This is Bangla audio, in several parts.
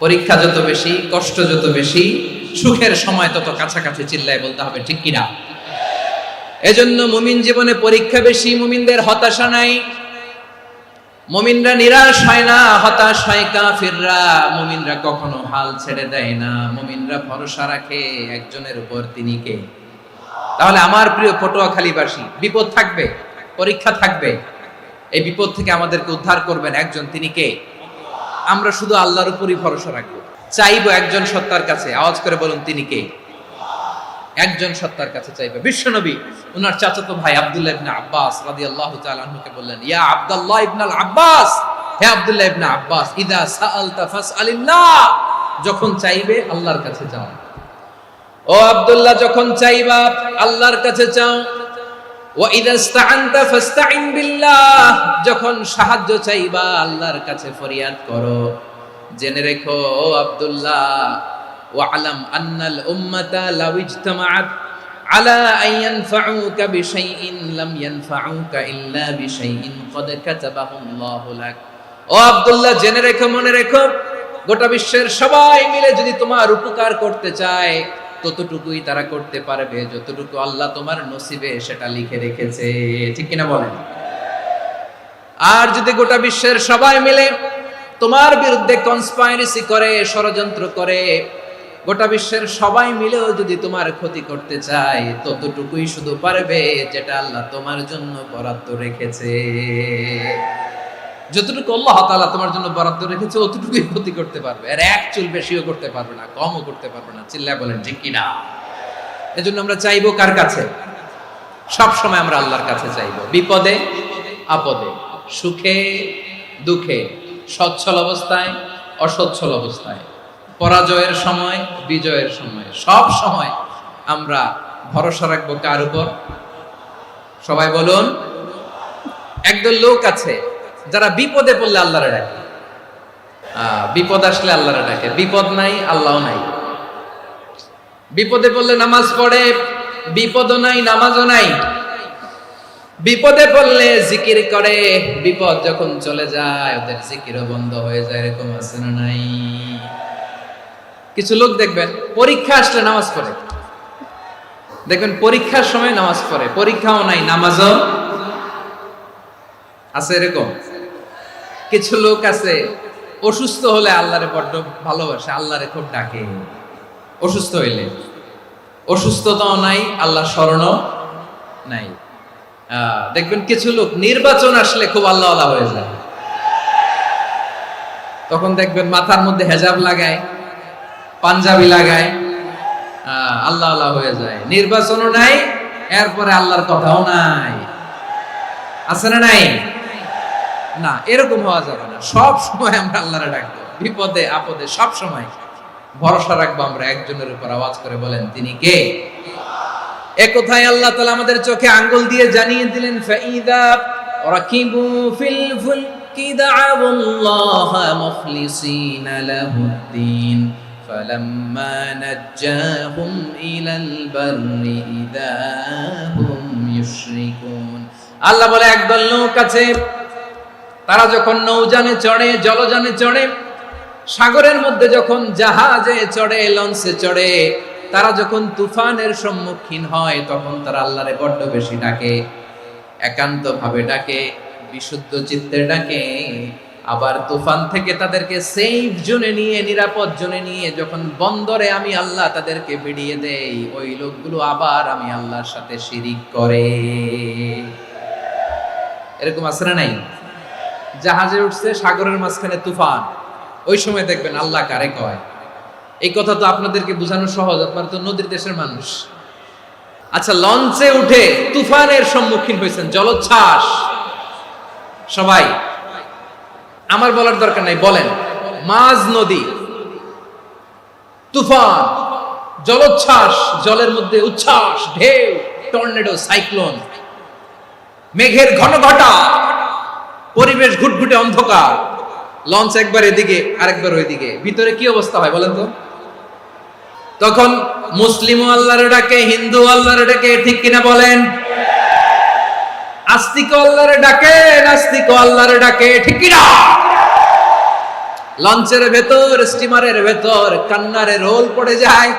পরীক্ষা যত বেশি, কষ্ট যত বেশি, সুখের সময় তত কাছাকাছি চিল্লায় বলতে হবে, ঠিক কিনা? এজন্য মুমিন জীবনে পরীক্ষা বেশি, মুমিনদের হতাশা নাই, মুমিনরা নিরাশ হয় না, হতাশ হয় কাফিররা। মুমিনরা কখনো হাল ছেড়ে দেয় না, মুমিনরা ভরসা রাখে একজনের উপর, তিনি কে? তাহলে আমার প্রিয় পটুয়াখালীবাসী, বিপদ থাকবে, পরীক্ষা থাকবে, এই বিপদ থেকে আমাদেরকে উদ্ধার করবেন একজন, তিনি কে? আমরা শুধু আল্লাহর উপরই ভরসা রাখবো, চাইবো একজন সত্তার কাছে। আওয়াজ করে বলুন, তিনি কে? একজন সত্তার কাছে চাইবে। বিশ্বনবী ওনার চাচাতো ভাই আব্দুল্লাহ ইবনে আব্বাস রাদিয়াল্লাহু তাআলা আনহুকে বললেন, ইয়া আব্দুল্লাহ ইবনে আব্বাস, হে আব্দুল্লাহ ইবনে আব্বাস, ইদা সাআলতা ফাসআলিল্লাহ, যখন চাইবে আল্লাহর কাছে যাও। ও আব্দুল্লাহ, যখন চাইবা আল্লাহর কাছে চাও। ওয়া ইদা ইসতাআনতা ফাসতাইন বিল্লাহ, যখন সাহায্য চাইবা আল্লাহর কাছে ফরিয়াদ করো। জেনে রেখো ও আব্দুল্লাহ, ওয়া'লাম আন্নাল উম্মাতা লাউ ইজতামাআত আলা আন ইয়ানফাউকা বিশাইইন লাম ইয়ানফাউকা ইল্লা বিশাইইন ক্বাদ কাতাবাহু আল্লাহু লাক। ও আব্দুল্লাহ, জেনে রেখো, মনে রেখো, গোটা বিশ্বের সবাই মিলে যদি তোমার উপকার করতে চায়, ততটুকুই তারা করতে পারবে যতটুকু আল্লাহ তোমার নসিবে সেটা লিখে রেখেছে, ঠিক কিনা বলেন? আর যদি গোটা বিশ্বের সবাই মিলে তোমার বিরুদ্ধে কনস্পাইরেসি করে, ষড়যন্ত্র করে, গোটা বিশ্বের সবাই মিলেও যদি তোমার ক্ষতি করতে চায়, ততটুকুই শুধু পারবে যেটা আল্লাহ তোমার জন্য বরাদ্দ রেখেছে। যতটুকু আল্লাহ তাআলা তোমার জন্য বরাদ্দ রেখেছে অতটুকুই ক্ষতি করতে পারবে, আর এক চুল বেশিও করতে পারবে না, কমও করতে পারবে না। চিল্লায় বলেন, ঠিক কিনা? এজন্য আমরা চাইবো কার কাছে? সব সময় আমরা আল্লাহর কাছে চাইবো, বিপদে আপদে, সুখে দুঃখে, সচ্ছল অবস্থায় অসচ্ছল অবস্থায়, পরাজয়ের সময় বিজয়ের সময়, সব সময় আমরা ভরসা রাখবো কার উপর? সবাই বলুন। একদল লোক আছে যারা বিপদে পড়লে আল্লাহরে ডাকে, বিপদ আসলে আল্লাহরে ডাকে, বিপদ নাই আল্লাহও নাই। বিপদে পড়লে নামাজ পড়ে, বিপদও নাই নামাজও নাই। বিপদে পড়লে জিকির করে, বিপদ যখন চলে যায় ওদের জিকিরও বন্ধ হয়ে যায়। এরকম আছে না নাই? কিছু লোক দেখবেন পরীক্ষা আসলে নামাজ পড়ে, দেখবেন পরীক্ষার সময় নামাজ পড়ে, পরীক্ষাও নাই নামাজও আছে। এরকম কিছু লোক আছে অসুস্থ হলে আল্লাহরে বড্ড ভালোবাসে, আল্লাহরে খুব ডাকে। অসুস্থ হইলে অসুস্থতাও নাই, আল্লাহ স্মরণও নাই। দেখবেন কিছু লোক নির্বাচন আসলে খুব আল্লাহ আল্লাহ হয়ে যায়, তখন দেখবেন মাথার মধ্যে হেজাব লাগায়, পাঞ্জাবি লাগায়, আল্লাহ আল্লাহ হয়ে যায়। নির্বাচনও নাই, এরপরে আল্লাহর কথাও নাই। আছে না নাই? না, এরকম হওয়া যাবে না। সব সময় আমরা আল্লাহরে ডাকবো, বিপদে আপদে সব সময় ভরসা রাখবো আমরা একজনের উপর। আওয়াজ করে বলেন, তিনি কে? এ কথায় আল্লাহ তাআলা আমাদের চোখে আঙ্গুল দিয়ে জানিয়ে দিলেন, ফাইদা রাকিবু ফিল ফুলকি দা'আউল্লাহা মুখলিসিনা লাহুদ্দিন ফালাম্মা নাজ্জাহুম ইলাল বাররি ইযা হুম ইউশরিকুন। আল্লাহ বলে, একদল লোক আছে, তারা যখন নৌযানে চড়ে, জলযানে চড়ে, সাগরের মধ্যে যখন জাহাজে চড়ে, লঞ্চে চড়ে, তারা যখন তুফানের সম্মুখীন হয়, তখন তারা আল্লাহরে বড্ড বেশি ডাকে, একান্ত ভাবে ডাকে, বিশুদ্ধ চিত্তে ডাকে। আবার তুফান থেকে তাদেরকে সেফ জোনে নিয়ে, নিরাপদ জোনে নিয়ে যখন বন্দরে আমি আল্লাহ তাদেরকে ভিড়িয়ে দেই, ওই লোকগুলো আবার আমি আল্লাহর সাথে শিরিক করে। এরকম আছে না নাই? জাহাজে উঠছে, সাগরের মাঝখানে তুফান, ওই সময় দেখবেন আল্লাহ কারে কয়। এই কথা তো আপনাদেরকে বোঝানো সহজ, আপনারা তো নদীর দেশের মানুষ। আচ্ছা, লঞ্চে উঠে তুফানের সম্মুখীন হয়েছেন, জলোচ্ছ্বাস, সবাই, আমার বলার দরকার নাই, বলেন, মাঝ নদী, তুফান, জলোচ্ছ্বাস, জলের মধ্যে উচ্ছ্বাস, ঢেউ, টর্নেডো, সাইক্লোন, মেঘের ঘনঘটা, পরিবেশ ঘুটঘুটে অন্ধকার, লঞ্চ একবার এদিকে আরেকবার ওইদিকে, ভিতরে কি অবস্থা হয় বলেন তো? তখন মুসলিমও আল্লাহরে ডাকে, হিন্দু আল্লাহরে ডাকে, ঠিক কিনা বলেন? আস্তিক আল্লাহরে ডাকে, নাস্তিক আল্লাহরে ডাকে, ঠিক কিনা? লঞ্চের ভেতর, স্টিমারের ভেতর কান্নার রোল পড়ে যায়,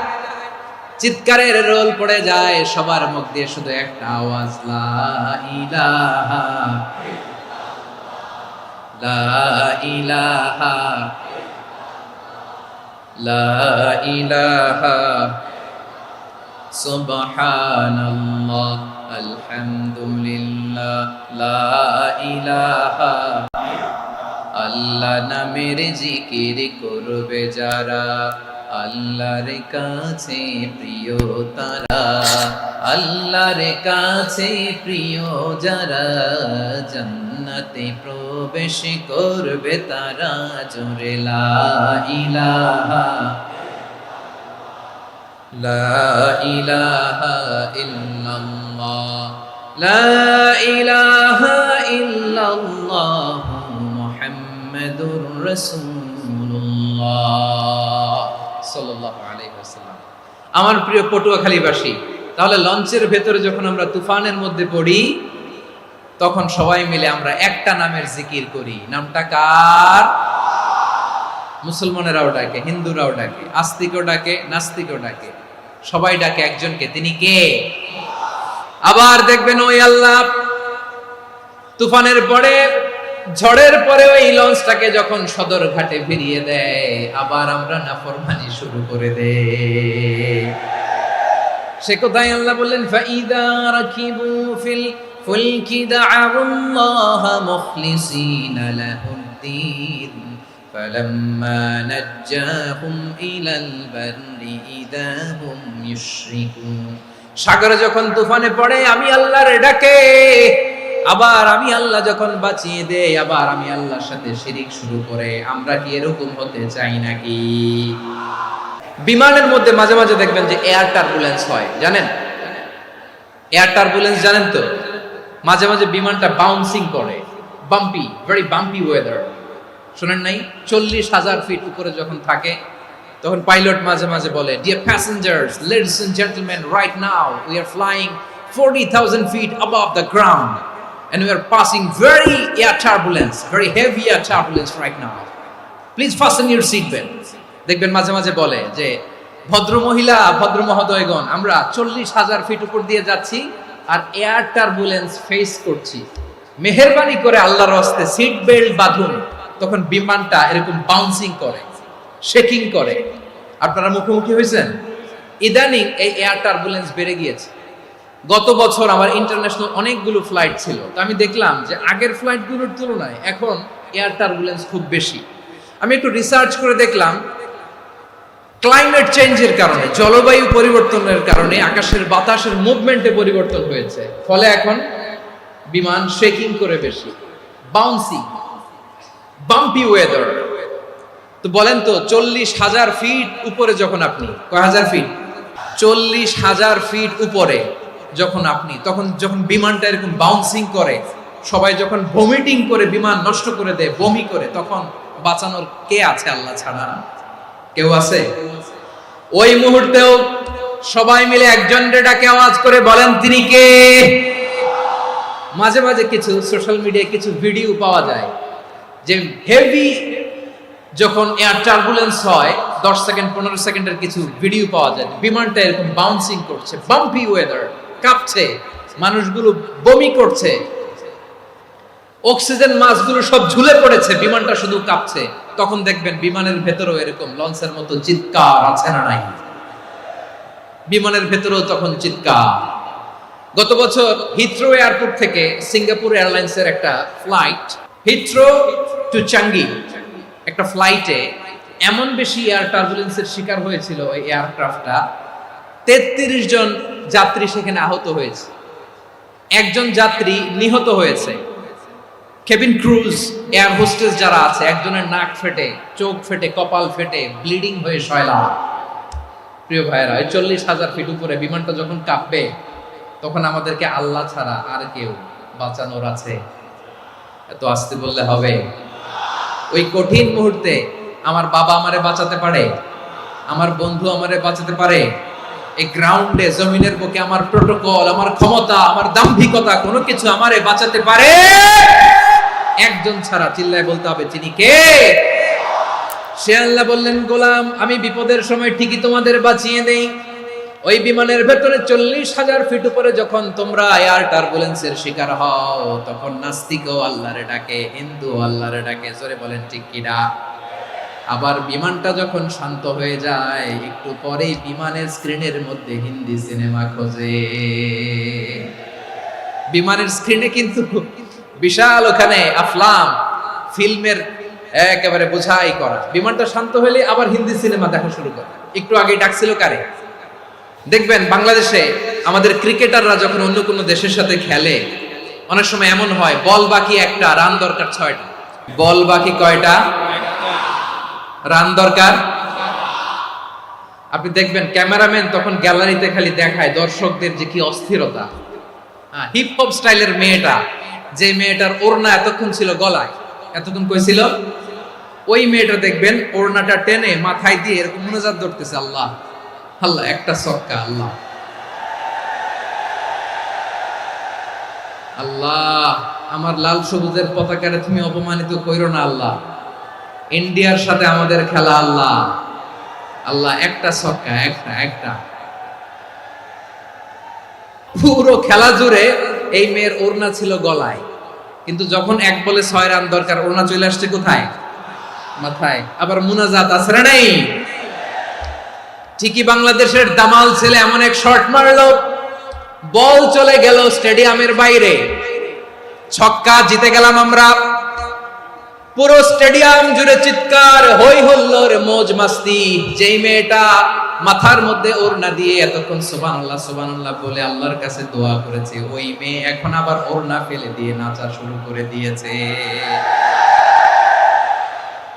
চিৎকারের রোল পড়ে যায়, সবার মুখ দিয়ে শুধু একটা আওয়াজ, লা ইলাহা লা ইলাহা লা ইলাহা সুবহানাল্লাহ আলহামদুলিল্লাহ লা ইলাহা। আল্লাহ নামের জিকির করবে যারা, আল্লাহর কাছে প্রিয় তারা, আল্লাহর কাছে প্রিয় যারা, জান্নাতে প্রবেশ করবে তারা, জোরে লা ইলাহা লা ইলাহা ইল্লাল্লাহ লা ইলাহা ইল্লাল্লাহ মুহাম্মাদুর রাসূলুল্লাহ সাল্লাল্লাহু আলাইহি ওয়াসাল্লাম। আমার প্রিয় পটুয়াখালীবাসী, তাহলে লঞ্চের ভেতরে যখন আমরা তুফানের মধ্যে পড়ি, তখন সবাই মিলে আমরা একটা নামের জিকির করি। নামটা কার? মুসলমানেরাও ডাকে, হিন্দুরাও ডাকে, আস্তিকও ডাকে, নাস্তিকও ডাকে, সবাই ডাকে একজনকে। তিনি কে? আবার দেখবেন ওই আল্লাহ তুফানের পরে, ঝড়ের পরে ওই লঞ্চটাকে যখন সদর ঘাটে ফিরিয়ে দেয়, আবার আমরা নাফরমানি শুরু করে দেই। সে কোথায় আল্লাহ বললেন, ফাইদা রাকিবু ফিল ফুলকি দা'আল্লাহ মুখলিসিনা লাহুদ্দিন ফালাম্মা নাজ্জাহুম ইলাল বাররি ইযা হুম ইউশরিকুন। সাগরে যখন তুফানে পড়ে আমি আল্লাহর ডাকে, আবার আমি আল্লাহ যখন বাঁচিয়ে দেই, আবার আমি আল্লাহর সাথে শিরিক শুরু করে। আমরা কি এরকম হতে চাই নাকি? বিমানের মধ্যে মাঝে মাঝে দেখবেন যে এয়ার টার্বুলেন্স হয়, জানেন? এয়ার টার্বুলেন্স জানেন তো? মাঝে মাঝে বিমানটা বাউন্সিং করে, বাম্পি, ভেরি বাম্পি ওয়েদার। শুনেন নাই? 40,000 ফিট উপরে যখন থাকে, তখন পাইলট মাঝে মাঝে বলে, dear passengers, ladies and gentleman, right now we are flying 40,000 feet above the ground and we are passing very air turbulence, very heavy air turbulence right now. Please fasten your seat belts. দেখবেন মাঝে মাঝে বলে যে, ভদ্র মহিলা, ভদ্র মহোদয়গণ, আমরা 40,000 ফিট উপর দিয়ে যাচ্ছি আর এয়ার টার্বুলেন্স ফেস করছি, মেহেরবানি করে আল্লাহর রাস্তে সিট বেল্ট বাঁধুন। তখন বিমানটা এরকম বাউন্সিং করে, শেকিং করে। আপনারা মুখোমুখি হয়েছেন? ইদানিং এই এয়ার টার্বুলেন্স বেড়ে গিয়েছে। গত বছর আমার ইন্টারন্যাশনাল অনেকগুলো ফ্লাইট ছিল, তো আমি দেখলাম যে আগের ফ্লাইটগুলোর তুলনায় এখন এয়ার টার্বুলেন্স খুব বেশি। আমি একটু রিসার্চ করে দেখলাম, ক্লাইমেট চেঞ্জের কারণে, জলবায়ু পরিবর্তনের কারণে আকাশের বাতাসের মুভমেন্টে পরিবর্তন হয়েছে, ফলে এখন বিমান শেকিং করে বেশি, বাউন্সি, বাম্পি ওয়েদার। তো বলেন তো, 40,000 ফিট উপরে যখন আপনি, কয় হাজার ফিট? 40,000 ফিট উপরে যখন আপনি, তখন যখন বিমানটা এরকম বাউন্সিং করে, সবাই যখন ভমিটিং করে বিমান নষ্ট করে দেয়, বমি করে, তখন বাঁচানোর কে আছে আল্লাহ ছাড়া? কেউ আছে? ওই মুহূর্তেও সবাই মিলে একজনের ডাকে আওয়াজ করে বলেন, তিনি কে? মাঝে মাঝে কিছু সোশ্যাল মিডিয়ায় কিছু ভিডিও পাওয়া যায় যে হেভি যখন এয়ার টার্বুলেন্স হয়, 10 সেকেন্ড 15 সেকেন্ডের কিছু ভিডিও পাওয়া যায়, বিমানটা এরকম বাউন্সিং করছে, বাম্পি ওয়েদার, কাঁপছে, মানুষগুলো বমি করছে, অক্সিজেন মাস্কগুলো সব ঝুলে পড়েছে, বিমানটা শুধু কাঁপছে। তখন দেখবেন বিমানের ভেতরেও এরকম লঞ্চের মতো চিৎকার আছে না নাই? বিমানের ভেতরেও তখন চিৎকার। গত বছর হিথ্রো এয়ারপোর্ট থেকে সিঙ্গাপুর এয়ারলাইন্সের একটা ফ্লাইট, হিথ্রো টু চাঙ্গি, একটা ফ্লাইটে এমন বেশি এয়ার টার্বুলেন্সের শিকার হয়েছিল ওই এয়ারক্রাফটটা, 33 জন যাত্রী সেখানে আহত হয়েছে, একজন যাত্রী নিহত হয়েছে। কেবিন ক্রুজ, এয়ার হোস্টেস যারা আছে, একজনের নাক ফেটে, চোখ ফেটে, কপাল ফেটে, ব্লিডিং হয়ে শয়লা। প্রিয় ভাইয়েরা, 40,000 ফিট উপরে বিমানটা যখন কাঁপবে, তখন আমাদেরকে আল্লাহ ছাড়া আর কেউ বাঁচানোর আছে? এত আস্তে বললে হবে? ওই কঠিন মুহূর্তে আমার বাবা আমারে বাঁচাতে পারে, আমার বন্ধু আমারে বাঁচাতে পারে। এই গ্রাউন্ডে, জমিনের বুকে আমার প্রোটোকল, আমার ক্ষমতা, আমার দাম্ভিকতা কোনো কিছু আমারে বাঁচাতে পারে? একজন ছাড়া। চিল্লায় বলতে হবে, তিনি কে? সে আল্লাহ বললেন, গোলাম আমি বিপদের সময় ঠিকই তোমাদের বাঁচিয়ে দেই। ওই বিমানের ভেতরে 40,000 ফিট উপরে যখন তোমরা এয়ার টার্বুলেন্সের শিকার হও, তখন নাস্তিকও আল্লাহরে ডাকে, হিন্দু আল্লাহরে ডাকে। জোরে বলেন ঠিক কিনা? আবার বিমানটা যখন শান্ত হয়ে যায়, একটু পরেই বিমানের স্ক্রিনের মধ্যে হিন্দি সিনেমা খোঁজে। বিমানের স্ক্রিনে কিন্তু বিশাল ওখানে আফলাম ফিল্মের একেবারে বোঝাই করা। বিমানটা শান্ত হলে আবার হিন্দি সিনেমা দেখা শুরু করে। একটু আগে ডাকছিল কারে? দেখবেন বাংলাদেশে আমাদের ক্রিকেটাররা যখন অন্য কোনো দেশের সাথে খেলে, অনেক সময় এমন হয় বল বাকি একটা, রান দরকার 6টা। বল বাকি কয়টা? রান দরকার। আপনি দেখবেন ক্যামেরাম্যান তখন গ্যালারিতে খালি দেখায় দর্শকদের যে কি অস্থিরতা। হিপ হপ স্টাইলের মেয়েটা, যে মেয়েটার ওড়না এতক্ষণ ছিল গলায়, এতক্ষণ কই ছিল, ওই মেয়েটা দেখবেন ওড়নাটা টেনে মাথায় দিয়ে এরকম মুনাজাত ধরতেছে, আল্লাহ আল্লাহ, একটা ছক্কা, আল্লাহ আল্লাহ, আমার লাল সবুজের পতাকারে তুমি অপমানিত কইরো না আল্লাহ, ইন্ডিয়ার সাথে আমাদের খেলা, আল্লাহ আল্লাহ, একটা ছক্কা, একটা একটা। পুরো খেলা জুড়ে এই মেয়ের ওড়না ছিল গলায়, কিন্তু যখন 1 বলে 6 রান দরকার, ওড়না চলে আসছে কোথায়? মাথায়। আবার মুনাজাত আছে না নাই? ঠিকই বাংলাদেশের দামাল ছেলে এমন এক শট মারলো, বল চলে গেল স্টেডিয়ামের বাইরে, ছক্কা, জিতে গেলাম আমরা। পুরো স্টেডিয়াম জুড়ে চিৎকার, হই হুল্লোড়, মौज মাস্তি। যেই মেয়েটা মাথার মধ্যে ওড়না দিয়ে এতক্ষণ সুবহানাল্লাহ সুবহানাল্লাহ বলে আল্লাহর কাছে দোয়া করেছে, ওই মেয়ে এখন আবার ওড়না ফেলে দিয়ে নাচা শুরু করে দিয়েছে।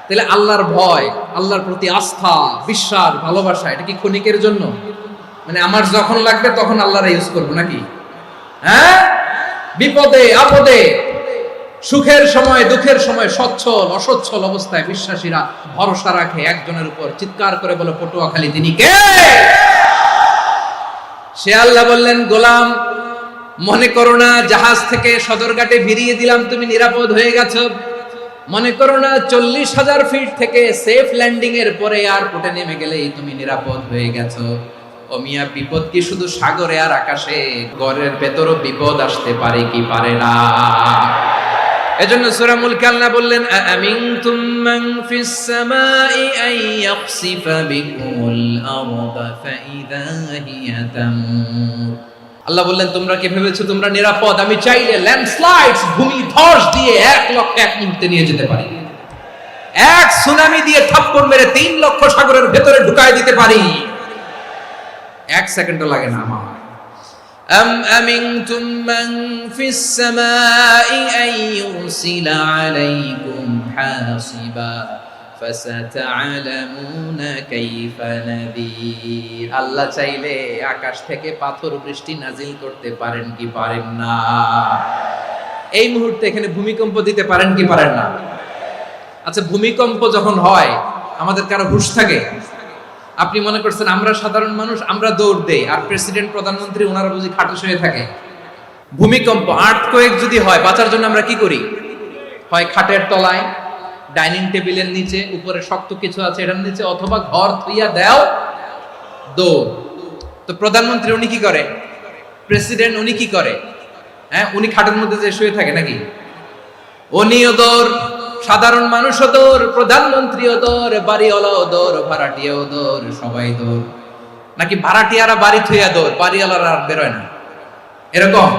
তাহলে আল্লাহর ভয়, আল্লাহর প্রতি আস্থা, বিশ্বাস, ভালোবাসা, এটা কি ক্ষণিকের জন্য? মানে আমার যখন লাগবে তখন আল্লাহর ইউজ করবো নাকি? হ্যাঁ, বিপদে আপদে, সুখের সময় দুঃখের সময়, সচ্ছল অসচ্ছল অবস্থায় বিশ্বাসীরা ভরসা রাখে একজনের উপর। চিৎকার করে বলো, পটুয়াখালী তিনি কে? সে আল্লাহ বললেন, গোলাম মনে করো না জাহাজ থেকে সদরঘাটে ভিড়িয়ে দিলাম, তুমি নিরাপদ হয়ে গেছো। মনে করো না 40,000 ফিট থেকে সেফ ল্যান্ডিং এর পরে এয়ারপোর্টে নেমে গেলেই তুমি নিরাপদ হয়ে গেছো। ও মিয়া, বিপদ কি শুধু সাগরে আর আকাশে? ঘরের ভেতরও বিপদ আসতে পারে কি পারে না? এজন্য সূরা মুলক আল্লাহ বললেন, আমিনতুম মান ফিস সামাই আন ইয়াখসিফা বিকুমুল আরদা ফাইযা হিয়া তামুর। আল্লাহ বললেন, তোমরা কি ভেবেছো তোমরা নিরাপদ? আমি চাইলে ল্যান্ডস্লাইডস, ভূমি ধস দিয়ে 1 লক্ষ 1 মুহূর্তে নিয়ে যেতে পারি। এক সুনামি দিয়ে থাপ্পড় মেরে 3 লক্ষ সাগরের ভেতরে ঢুকায় দিতে পারি। 1 সেকেন্ডও লাগে না আমার। أم أمنتم من في السماء أن يرسل عليكم حاصبا فستعلمون كيف نذير। আল্লাহ চাইলে আকাশ থেকে পাথর বৃষ্টি নাজিল করতে পারেন কি পারেন না? এই মুহূর্তে এখানে ভূমিকম্প দিতে পারেন কি পারেন না? আচ্ছা, ভূমিকম্প যখন হয় আমাদের কারো হুঁশ থাকে? আপনি মনে করছেন আমরা সাধারণ মানুষ, আমরা দৌড় দেই, আর প্রেসিডেন্ট প্রধানমন্ত্রী ওনারা বুঝি খাটে শুয়ে থাকে? ভূমিকম্প, আর্থকোয়েক যদি হয়, বাঁচার জন্য আমরা কি করি? হয় খাটের তলায়, ডাইনিং টেবিলের নিচে, উপরে শক্ত কিছু আছে এটার নিচে, অথবা ঘর থুইয়া দেও দৌড়। তো প্রধানমন্ত্রী উনি কি করে? প্রেসিডেন্ট উনি কি করে? হ্যাঁ, উনি খাটের মধ্যে যে শুয়ে থাকে নাকি? উনিও দৌড়, সাধারণ মানুষও দৌড়, প্রধানমন্ত্রীও দৌড়, বাড়িওয়ালাও দৌড়, ভাড়াটিয়াও দৌড়, সবাই দৌড়। নাকি ভাড়াটিয়ারা বাড়ি থুইয়া দৌড়, বাড়িওয়ালারা আর বেরোয় না? এরকম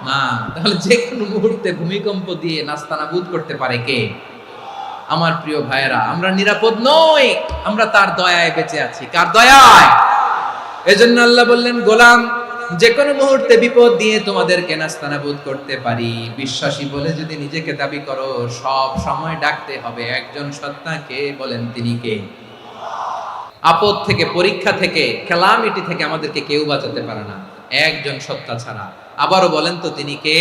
না। তাহলে যে কোনো মুহূর্তে ভূমিকম্প দিয়ে নাস্তানাবুদ করতে পারে কে? আমার প্রিয় ভাইয়েরা, আমরা নিরাপদ নই, আমরা তার দয়ায় বেঁচে আছি। কার দয়ায়? এজন্য আল্লাহ বললেন, গোলাম যে কোনো মুহূর্তে বিপদ দিয়ে তোমাদেরকে নাস্তানাবুদ করতে পারি। বিশ্বাসী বলে যদি নিজেকে দাবি করো, সব সময় ডাকতে হবে একজন সত্তাকে। বলেন তিনি কে? আপদ থেকে, পরীক্ষা থেকে, ক্যালামিটি থেকে আমাদেরকে কেউ বাঁচাতে পারে না একজন সত্তা ছাড়া। আবারও বলেন তো তিনি কে?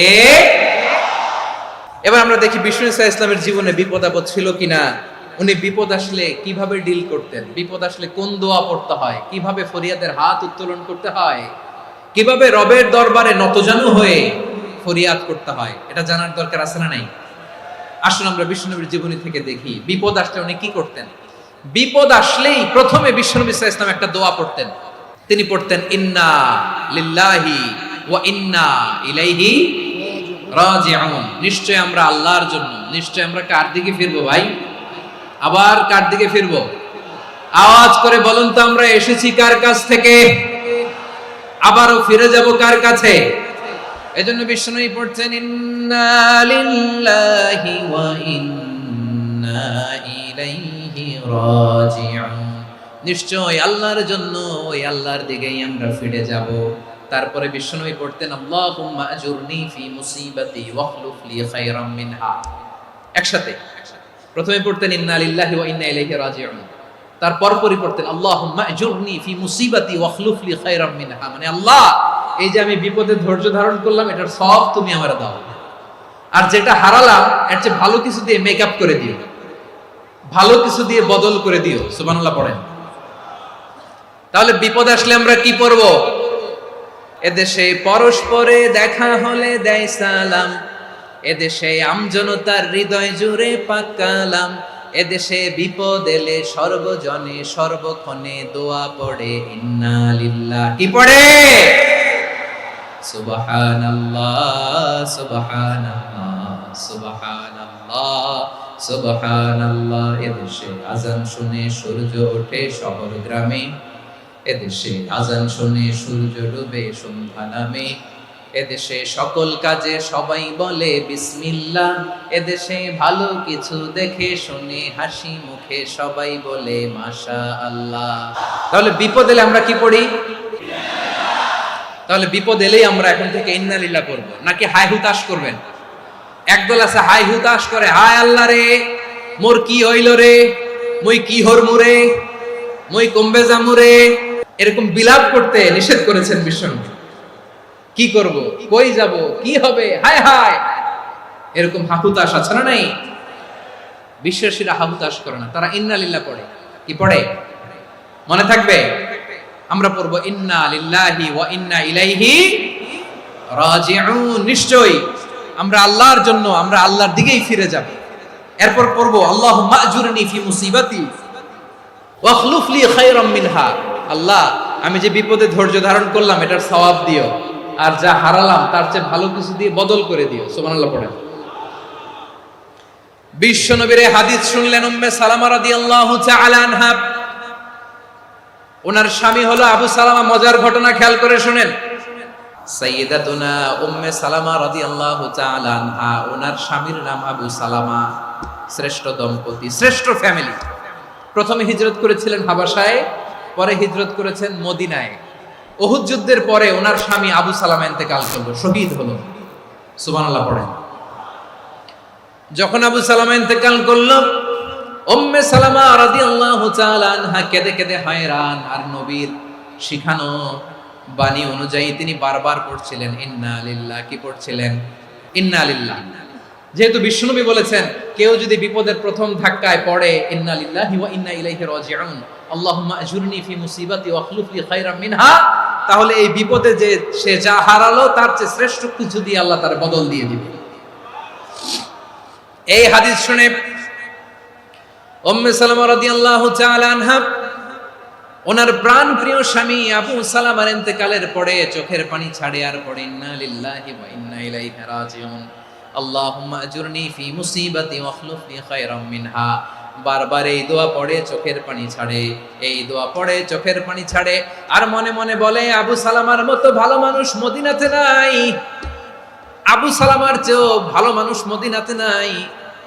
এবার আমরা দেখি বিষ্ণু ইসা ইসলামের জীবনে বিপদ আপদ ছিল কিনা। উনি বিপদ আসলে কিভাবে ডিল করতেন, বিপদ আসলে কোন দোয়া পড়তে হয়, কিভাবে ফরিয়াদের হাত উত্তোলন করতে হয়, কিভাবে রবের দরবারে নতজানু হয়ে ফরিয়াদ করতে হয়, এটা জানার দরকার আছে না নাই? আসুন আমরা বিষ্ণু নবীর জীবনী থেকে দেখি বিপদ আসলে উনি কি করতেন। বিপদ আসলেই প্রথমে বিশ্বনবী সাল্লাল্লাহু আলাইহি ওয়াসাল্লাম একটা দোয়া পড়তেন। তিনি পড়তেন ইন্না লিল্লাহি ওয়া ইন্না ইলাইহি রাজিউন। নিশ্চয় আমরা আল্লাহর জন্য, নিশ্চয় আমরা কার দিকে ফিরবো ভাই? আবার কার দিকে ফিরবো? আওয়াজ করে বলুন তো, আমরা এসেছি কার কাছ থেকে, আবারও ফিরে যাব কার কাছে? এজন্য বিশ্বনবী পড়ছেন ইন্না লিল্লাহি ওয়া ইন্না ইলাইহি রাজিউন। নিশ্চয় আল্লাহর জন্য, ওই আল্লাহর দিকেই আমরা ফিরে যাব। তারপরে বিশ্বনবী পড়তেন আল্লাহুম্মা আজুরনি ফি মুসিবাতি ওয়াখলুফ লি খায়রাম মিনহা। একসাথে প্রথমে পড়তেন ইন্না লিল্লাহি ওয়া ইন্না ইলাইহি রাজিউন, তারপর পড়তেন আল্লাহুম্মা আজুরনি ফি মুসিবাতি ওয়াখলুফ লি খায়রাম মিনহা। মানে আল্লাহ, এই যে আমি বিপদে ধৈর্য ধারণ করলাম, এটার সব তুমি আমারে দাও, আর যেটা হারালাম এর চেয়ে ভালো কিছু দিয়ে মেকআপ করে দিও, ভালো কিছু দিয়ে বদল করে দিও। সুবহানাল্লাহ পড়েন। তাহলে বিপদ আসলে আমরা কি পড়ব? এদেশে পরস্পরে দেখা হলে দেয় সালাম, এদেশে আমজনতার হৃদয় জুড়ে পাক কালাম, এদেশে বিপদ এলে সর্বজনে সর্বক্ষণে দোয়া পড়ে ইন্না লিল্লাহ। কি পড়ে? সুবহানাল্লাহ সুবহানাল্লাহ সুবহানাল্লাহ সুবহানাল্লাহ। এদেশে আজান শুনে সূর্য ওঠে শহর গ্রামে, এদেশে আজান শুনে সূর্য ডুবে সন্ধ্যা নামে, এদেশে সকল কাজে সবাই বলে বিসমিল্লাহ, এদেশে ভালো কিছু দেখে শুনে হাসি মুখে সবাই বলে মাশাআল্লাহ। তাহলে বিপদ এলে আমরা কি পড়ি? তাহলে বিপদ এলেই আমরা এখন থেকে ইন্না লিল্লাহ পড়ব, নাকি হাই হুতাশ করবেন? একদল আছে হাই হুতাশ করে, হায় আল্লাহ রে মোর কি হইল রে, মই কি হরমু রে, মই কমবে জামু রে, এরকম বিলাপ করতে নিষেধ করেছেন বিশ্বনবী। কি করব, কই যাব, কি হবে, হায় হায়, এরকম হাহুতাশ আছে না? নাই। বিশ্বাসীরা হাহুতাশ করে না, তারা ইন্না লিল্লাহ পড়ে। কি পড়ে মনে থাকবে? আমরা পড়ব ইন্না লিল্লাহি ওয়া ইন্না ইলাইহি রাজিউন। নিশ্চয় আমরা আল্লাহর জন্য, আমরা আল্লাহর দিকেই ফিরে যাব। এরপর পড়ব আল্লাহুম্মা আজুরনি ফি মুসিবাতি ওয়াখলুফ লি খায়রাম মিনহা। আল্লাহ, আমি যে বিপদে ধৈর্য ধারণ করলাম এটার সওয়াব দিও, আর যা হারালাম তার চেয়ে ভালো কিছু দিয়ে বদল করে দিও। সুবহানাল্লাহ পড়েন। বিশ্বনবীর হাদিস শুনলেন উম্মে সালামা রাদিয়াল্লাহু তাআলা আনহা। ওনার স্বামী হলো আবু সালামা। মজার ঘটনা খেয়াল করে শুনেন। সাইয়্যিদাতুনা উম্মে সালামা রাদিয়াল্লাহু তাআলা আনহা, ওনার স্বামীর নাম আবু সালামা। শ্রেষ্ঠ দম্পতি, শ্রেষ্ঠ ফ্যামিলি। প্রথমে হিজরত করেছিলেন হাবাসায়, পরে হিজরত করেছেন মদিনায়। উহুদ যুদ্ধের পরে ওনার স্বামী আবু সালামা ইন্তেকাল করলো, শহীদ হলো। সুবহানাল্লাহ পড়েন। যখন আবু সালামা ইন্তেকাল করলো, উম্মে সালামা রাদিয়াল্লাহু তাআলা আনহা কেঁদে কেঁদে হয়রান। আর নবীর শিখানো বাণী অনুযায়ী তিনি বারবার পড়ছিলেন ইন্না লিল্লাহ। কি পড়ছিলেন? ইন্না লিল্লাহ। যেহেতু বিশ্বনবী বলেছেন কেউ যদি বিপদের প্রথম ধাক্কায় পড়ে ইন্না লিল্লাহি ওয়া ইন্না ইলাইহি রাজিউন, আল্লাহুম্মা আজুরনি ফি মুসিবাতি ওয়াখলুফ লি খায়রাম মিনহা, তাহলে এই বিপদে যে সে যা হারালো তার চেয়ে শ্রেষ্ঠ কিছু দিয়ে আল্লাহ তার বদল দিয়ে দিবে। এই হাদিস শুনে উম্মে সালামা রাদিয়াল্লাহু তাআলা আনহা ওনার প্রাণ প্রিয় স্বামী আবু সালামার ইন্তেকালের পরে চোখের পানি ছাড়ে আর পড়ে ইন্না লিল্লাহি ওয়া ইন্না ইলাইহি রাজিউন, আল্লাহুম্মা আজুরনি ফি মুসিবাতি ওয়াখলুফ লি খায়রাম মিনহা। বারবার এই দোয়া পড়ে চোখের পানি ছাড়ে, এই দোয়া পড়ে চোখের পানি ছাড়ে, আর মনে মনে বলে আবু সালামার মতো ভালো মানুষ মদিনাতে নাই, আবু সালামার চেয়েও ভালো মানুষ মদিনাতে নাই,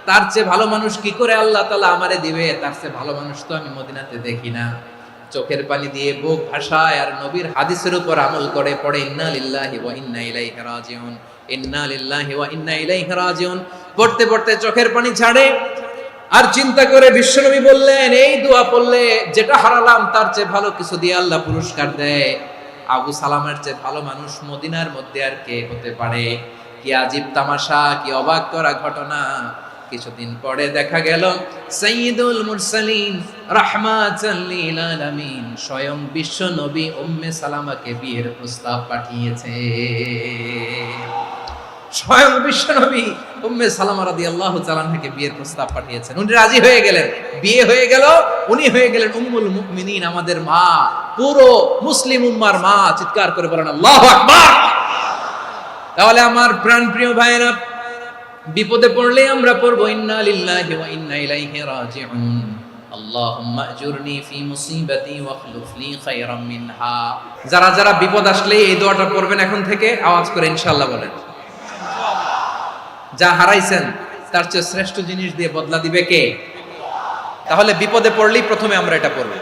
তার চেয়ে ভালো মানুষ কি করে আল্লাহ তাআলা আমারে দিবে, তার চেয়ে ভালো মানুষ তো আমি মদিনাতে দেখি না। চোখের পানি দিয়ে বুক ভাসায় আর নবীর হাদিসের উপর আমল করে পড়ে ইন্না লিল্লাহি ওয়া ইন্না ইলাইহি রাজিউন, ইন্না লিল্লাহি ওয়া ইন্না ইলাইহি রাজিউন। পড়তে পড়তে চোখের পানি ছাড়ে আর চিন্তা করে বিশ্বনবী বললেন এই দোয়া পড়লে যেটা হারালাম তার চেয়ে ভালো কিছু দিয়ে আল্লাহ পুরস্কার দেয়। আবু সালামের চেয়ে ভালো মানুষ মদিনার মধ্যে আর কে হতে পারে? কি আজীব তামাশা, কি অবাক করা ঘটনা। কিছুদিন পরে দেখা গেল সাইয়্যিদুল মুরসালিন রাহমাতাল লিল আলামিন স্বয়ং বিশ্ব নবী উম্মে সালামাকে বিয়ের প্রস্তাব পাঠিয়েছে। স্বয়ং বিশ্বনবী উম্মে সালামা রাদিয়াল্লাহু তাআলা আনহাকে বিয়ের প্রস্তাব পাঠিয়েছেন, উনি রাজি হয়ে গেলেন, বিয়ে হয়ে গেল, উনি হয়ে গেলেন উম্মুল মুমিনিন, আমাদের মা, পুরো মুসলিম উম্মার মা। চিৎকার করে বলেন আল্লাহু আকবার। তাহলে আমার প্রাণপ্রিয় ভাইরা, বিপদে পড়লে আমরা পড়বো ইন্না লিল্লাহি ওয়া ইন্না ইলাইহি রাজিউন, আল্লাহুম্মা আজুরনি ফি মুসিবাতি ওয়াখলুফ লি খায়রাম মিনহা। যারা যারা বিপদ আসলে এই দোয়াটা পড়বেন এখন থেকে, আওয়াজ করে ইনশাআল্লাহ বলেন। যা হারাইছেন তার চেয়ে শ্রেষ্ঠ জিনিস দিয়ে বদলা দিবে কে? তাহলে বিপদে পড়লেই প্রথমে আমরা এটা পড়ব,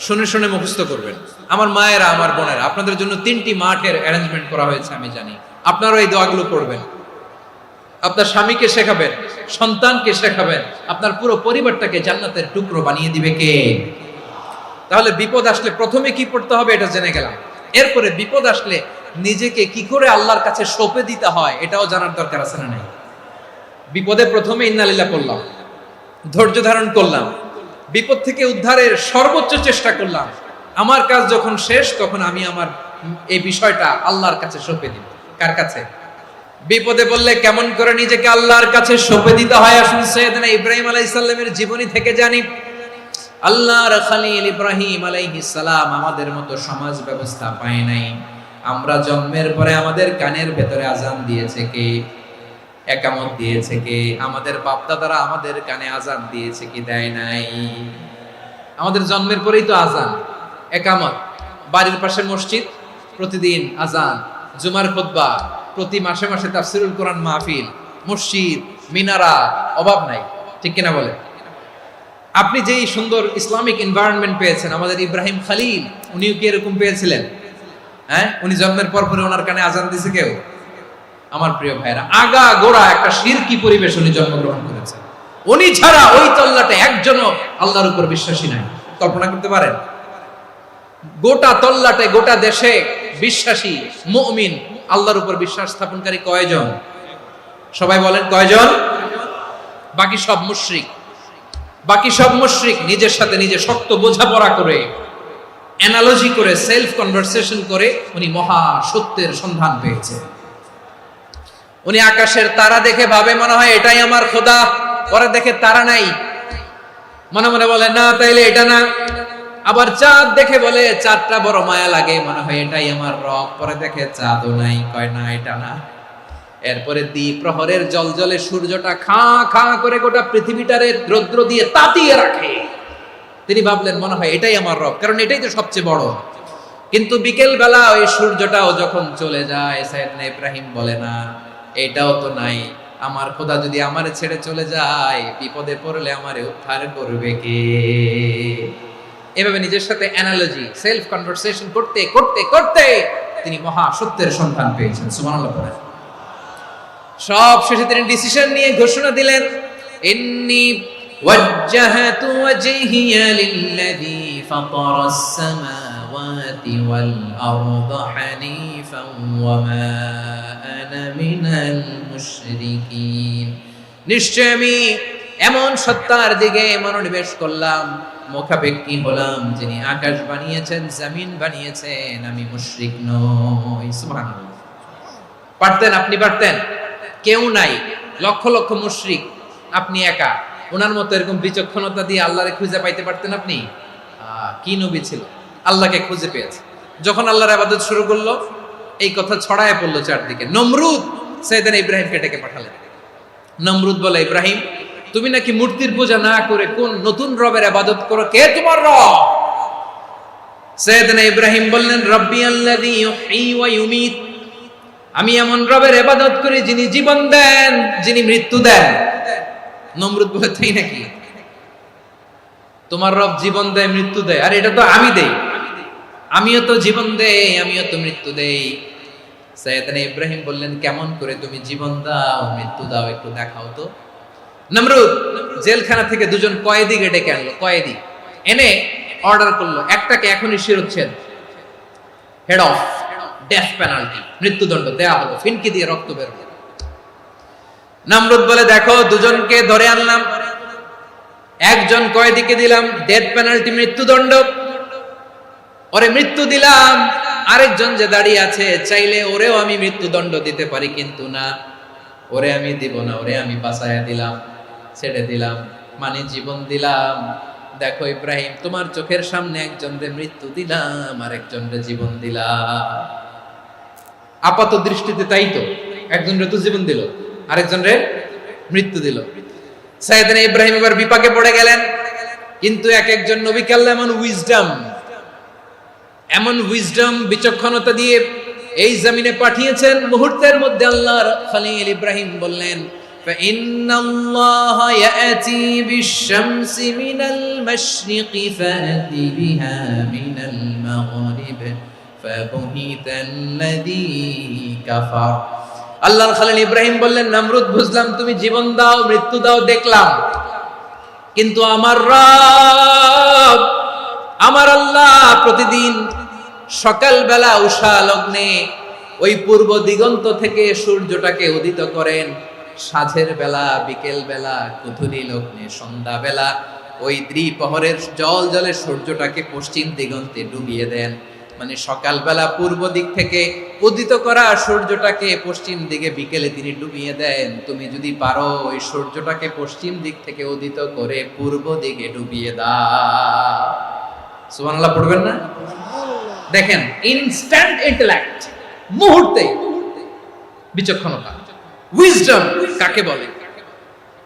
শুনে শুনে মুখস্থ করবেন। আমার মায়েরা, আমার বোনেরা, আপনাদের জন্য 3টি মাঠের অ্যারেঞ্জমেন্ট করা হয়েছে, আমি জানি। আপনারাও এই দোয়াগুলো পড়বেন, আপনার স্বামীকে শেখাবেন, সন্তানকে শেখাবেন, আপনার পুরো পরিবারটাকে জান্নাতের টুকরো বানিয়ে দিবে কে? তাহলে বিপদ আসলে প্রথমে কি পড়তে হবে এটা জেনে গেলাম। এরপরে বিপদ আসলে নিজেকে কি করে আল্লাহর কাছে সঁপে দিতে হয় এটাও জানার দরকার আছে না নাই? বিপদে প্রথমে ইন্নালিল্লাহ করলাম, ধৈর্য ধারণ করলাম, বিপদ থেকে উদ্ধারের সর্বোচ্চ চেষ্টা করলাম। আমার কাজ যখন শেষ, তখন আমি আমার এই বিষয়টা আল্লাহর কাছে সঁপে দিব। কার কাছে? বিপদে বললে কেমন করে নিজেকে আল্লাহর কাছে সঁপে দিতে হয়, আসুন সাইয়েদনা ইব্রাহিম আলাইহিস সালামের জীবনী থেকে জানি। আল্লাহর খলিল ইব্রাহিম আলাইহিস সালাম আমাদের মতো সমাজ ব্যবস্থা পায় নাই। আমরা জন্মের পরে আমাদের কানের ভেতরে আজান দিয়েছে কে? একামত দিয়েছে কে? আমাদের বাপদাদারা আমাদের কানে আজান দিয়েছে কি? দেয় নাই। আমাদের জন্মের পরেই তো আজান, একামত, বাড়ির পাশে মসজিদ, প্রতিদিন আজান, জুমার খুতবা, প্রতি মাসে মাসে তাফসিরুল কোরআন মাহফিল, মসজিদ, মিনারা, অভাব নাই। ঠিক কিনা বলে? আপনি যেই সুন্দর ইসলামিক এনভায়রনমেন্ট পেয়েছেন, আমাদের ইব্রাহিম খলিল উনিও কি এরকম পেয়েছিলেন? হ্যাঁ, উনি জন্মের পর পরে ওনার কানে আজান দিয়েছে কেউ? আমার প্রিয় ভাইরা, আগা গোড়া একটা শিরকি পরিবেশ উনি জন্মগ্রহণ করেছেন। উনি ছাড়া ওই তল্লাটে একজনও আল্লাহর উপর বিশ্বাসী নাই। কল্পনা করতে পারেন? গোটা তল্লাটে, গোটা দেশে বিশ্বাসী মুমিন, আল্লাহর উপর বিশ্বাস স্থাপনকারী কয়জন? সবাই বলেন কয়জন? বাকি সব মুশরিক। বাকি সব মুশরিক নিজের সাথে নিজে শক্ত বোঝাপড়া করে, অ্যানালজি করে, সেলফ কনভারসেশন করে উনি মহা সত্যের সন্ধান পেয়েছে। উনি আকাশের তারা দেখে ভাবে মনে হয় এটাই আমার খোদা, পরে দেখে তারা নাই, মনে মনে বলে না তাইলে এটা না। আবার চাঁদ দেখে বলে চাঁদটা বড় মায়া লাগে, মনে হয় এটাই আমার রব, পরে দেখে চাঁদও নাই, কয় না এটা না। এরপরে দ্বীপ প্রহরের জলজলে সূর্যটা খা খা করে গোটা পৃথিবীটারে রৌদ্র দিয়ে তাতিয়ে রাখে। তিনি ভাবলেন মনে হয় এটাই আমার রব, কারণ এটাই তো সবচেয়ে বড়। কিন্তু বিকেল বেলা ওই সূর্যটাও যখন চলে যায়, সাইয়েদনা ইব্রাহিম বলে না এটাও তো নাই, আমার খোদা যদি আমারে ছেড়ে চলে যায়, বিপদে পড়লে আমারে উদ্ধার করবে কে? এভাবে নিজের সাথে অ্যানালজি, সেলফ কনভারসেশন করতে করতে করতে তিনি মহা সত্যের সন্ধান পেয়েছেন। সুবহানাল্লাহ পড়েন। সব শেষে তিনি ডিসিশন নিয়ে ঘোষণা দিলেন, ইন্নী ওয়াজ্জাহাতু ওয়াজহিয়া লিল্লাযী ফাতারাস সামাওয়াতি ওয়াল আরদা হানিফান ওয়া মা আনা মিনাল মুশরিকিন। নিশ্চয় আমি এমন সত্তার দিকে মনোনিবেশ করলাম, মুখাপেক্ষী হলাম, যিনি আকাশ বানিয়েছেন, জমিন বানিয়েছেন, আমি মুশরিক নই। সুবহানাল্লাহ। পারতেন? আপনি পারতেন? কেউ নাই, লক্ষ লক্ষ মুশরিক, আপনি একা। ওনার মতো এরকম বিচক্ষণতা দিয়ে আল্লাহরে খুঁজে পাইতে পারতেন আপনি? কি নবী ছিল, আল্লাহকে খুঁজে পেয়েছে। যখন আল্লাহর ইবাদত শুরু করলো, এই কথা ছড়ায় পড়লো চারদিকে। নমরুদ সাইয়েদনা ইব্রাহিমকে ডেকে পাঠালেন। নমরুদ বলে, ইব্রাহিম তুমি নাকি মূর্তির পূজা না করে কোন নতুন রবের ইবাদত করো, কে তোমার রব? সাইয়েদনা ইব্রাহিম বললেন, রব্বি আল্লাযী ইউহয়ী ওয়া ইউমীত, আমি এমন রবের ইবাদত করি যিনি জীবন দেন, যিনি মৃত্যু দেন। নমরুদ বলে, তাই নাকি? তোমার রব জীবন দেয়, মৃত্যু দেয়, আর এটা তো আমি দেই। আমিও তো জীবন দেই, আমিও তো মৃত্যু দেই। সাইয়েদনা ইব্রাহিম বললেন, কেমন করে তুমি জীবন দাও, মৃত্যু দাও, একটু দেখাও তো। নমরুদ জেলখানা থেকে দুজন কয়েদিকে ডেকে আনলো। কয়েদি এনে অর্ডার করলো, একটাকে এখনই শিরোচ্ছেদ, হেড অফ, ডেথ পেনাল্টি, মৃত্যুদণ্ড দেয়া হলো, ফিনকি দিয়ে রক্ত বের হলো। নমরুদ বলে, দেখো দুজনকে ধরে আনলাম, একজন কয়েদিকে দিলাম ডেথ পেনাল্টি, মৃত্যুদণ্ড, ওরে মৃত্যু দিলাম। আরেকজন যে দাঁড়িয়ে আছে, চাইলে ওরেও আমি মৃত্যুদণ্ড দিতে পারি, কিন্তু না, ওরে আমি দিব না, ওরে আমি বাঁচায়া দিলাম, ছেড়ে দিলাম, মানে জীবন দিলাম। দেখো ইব্রাহিম, তোমার চোখের সামনে একজনরে মৃত্যু দিলাম আর একজনরে জীবন দিলাম। আপাত দৃষ্টিতে তাই তো, একজনরে তো জীবন দিল, আরেকজনরে মৃত্যু দিল। সাইয়েদনা ইব্রাহিম এবার বিপাকে পড়ে গেলেন। কিন্তু এক একজন নবীকে আল্লাহ এমন উইজডম বিচক্ষণতা দিয়ে এই জমিনে পাঠিয়েছেন, মুহূর্তের মধ্যে আল্লাহর খলিল ইব্রাহিম বললেন, فإن الله يأتي بالشمس من المشرق فأت بها من المغرب فبهت الذي كفر। আল্লাহর খলিল ইব্রাহিম বললেন, নমরুদ বুঝলাম তুমি জীবন দাও, মৃত্যু দাও, দেখলাম, কিন্তু আমার রব, আমার আল্লাহ প্রতিদিন সকালবেলা উষা লগ্নে ওই পূর্ব দিগন্ত থেকে সূর্যটাকে উদিত করেন, সাঁঝের বেলা, বিকেল বেলা, কুথুরি লগ্নে, সন্ধ্যা বেলা ওই দ্বিপ্রহরের জল জলে সূর্যটাকে পশ্চিম দিগন্তে ডুবিয়ে দেন। মানে সকালবেলা পূর্ব দিক থেকে উদিত করা সূর্যটাকে পশ্চিম দিকে বিকেলে তিনি ডুবিয়ে দেন। তুমি যদি পারো ওই সূর্যটাকে পশ্চিম দিক থেকে উদিত করে পূর্ব দিকে ডুবিয়ে দাও। সুবহানাল্লাহ পড়বেন না? দেখেন, ইনস্ট্যান্ট ইন্টেলেক্ট, মুহূর্তে বিচক্ষণতা, উইজডম কাকে বলে?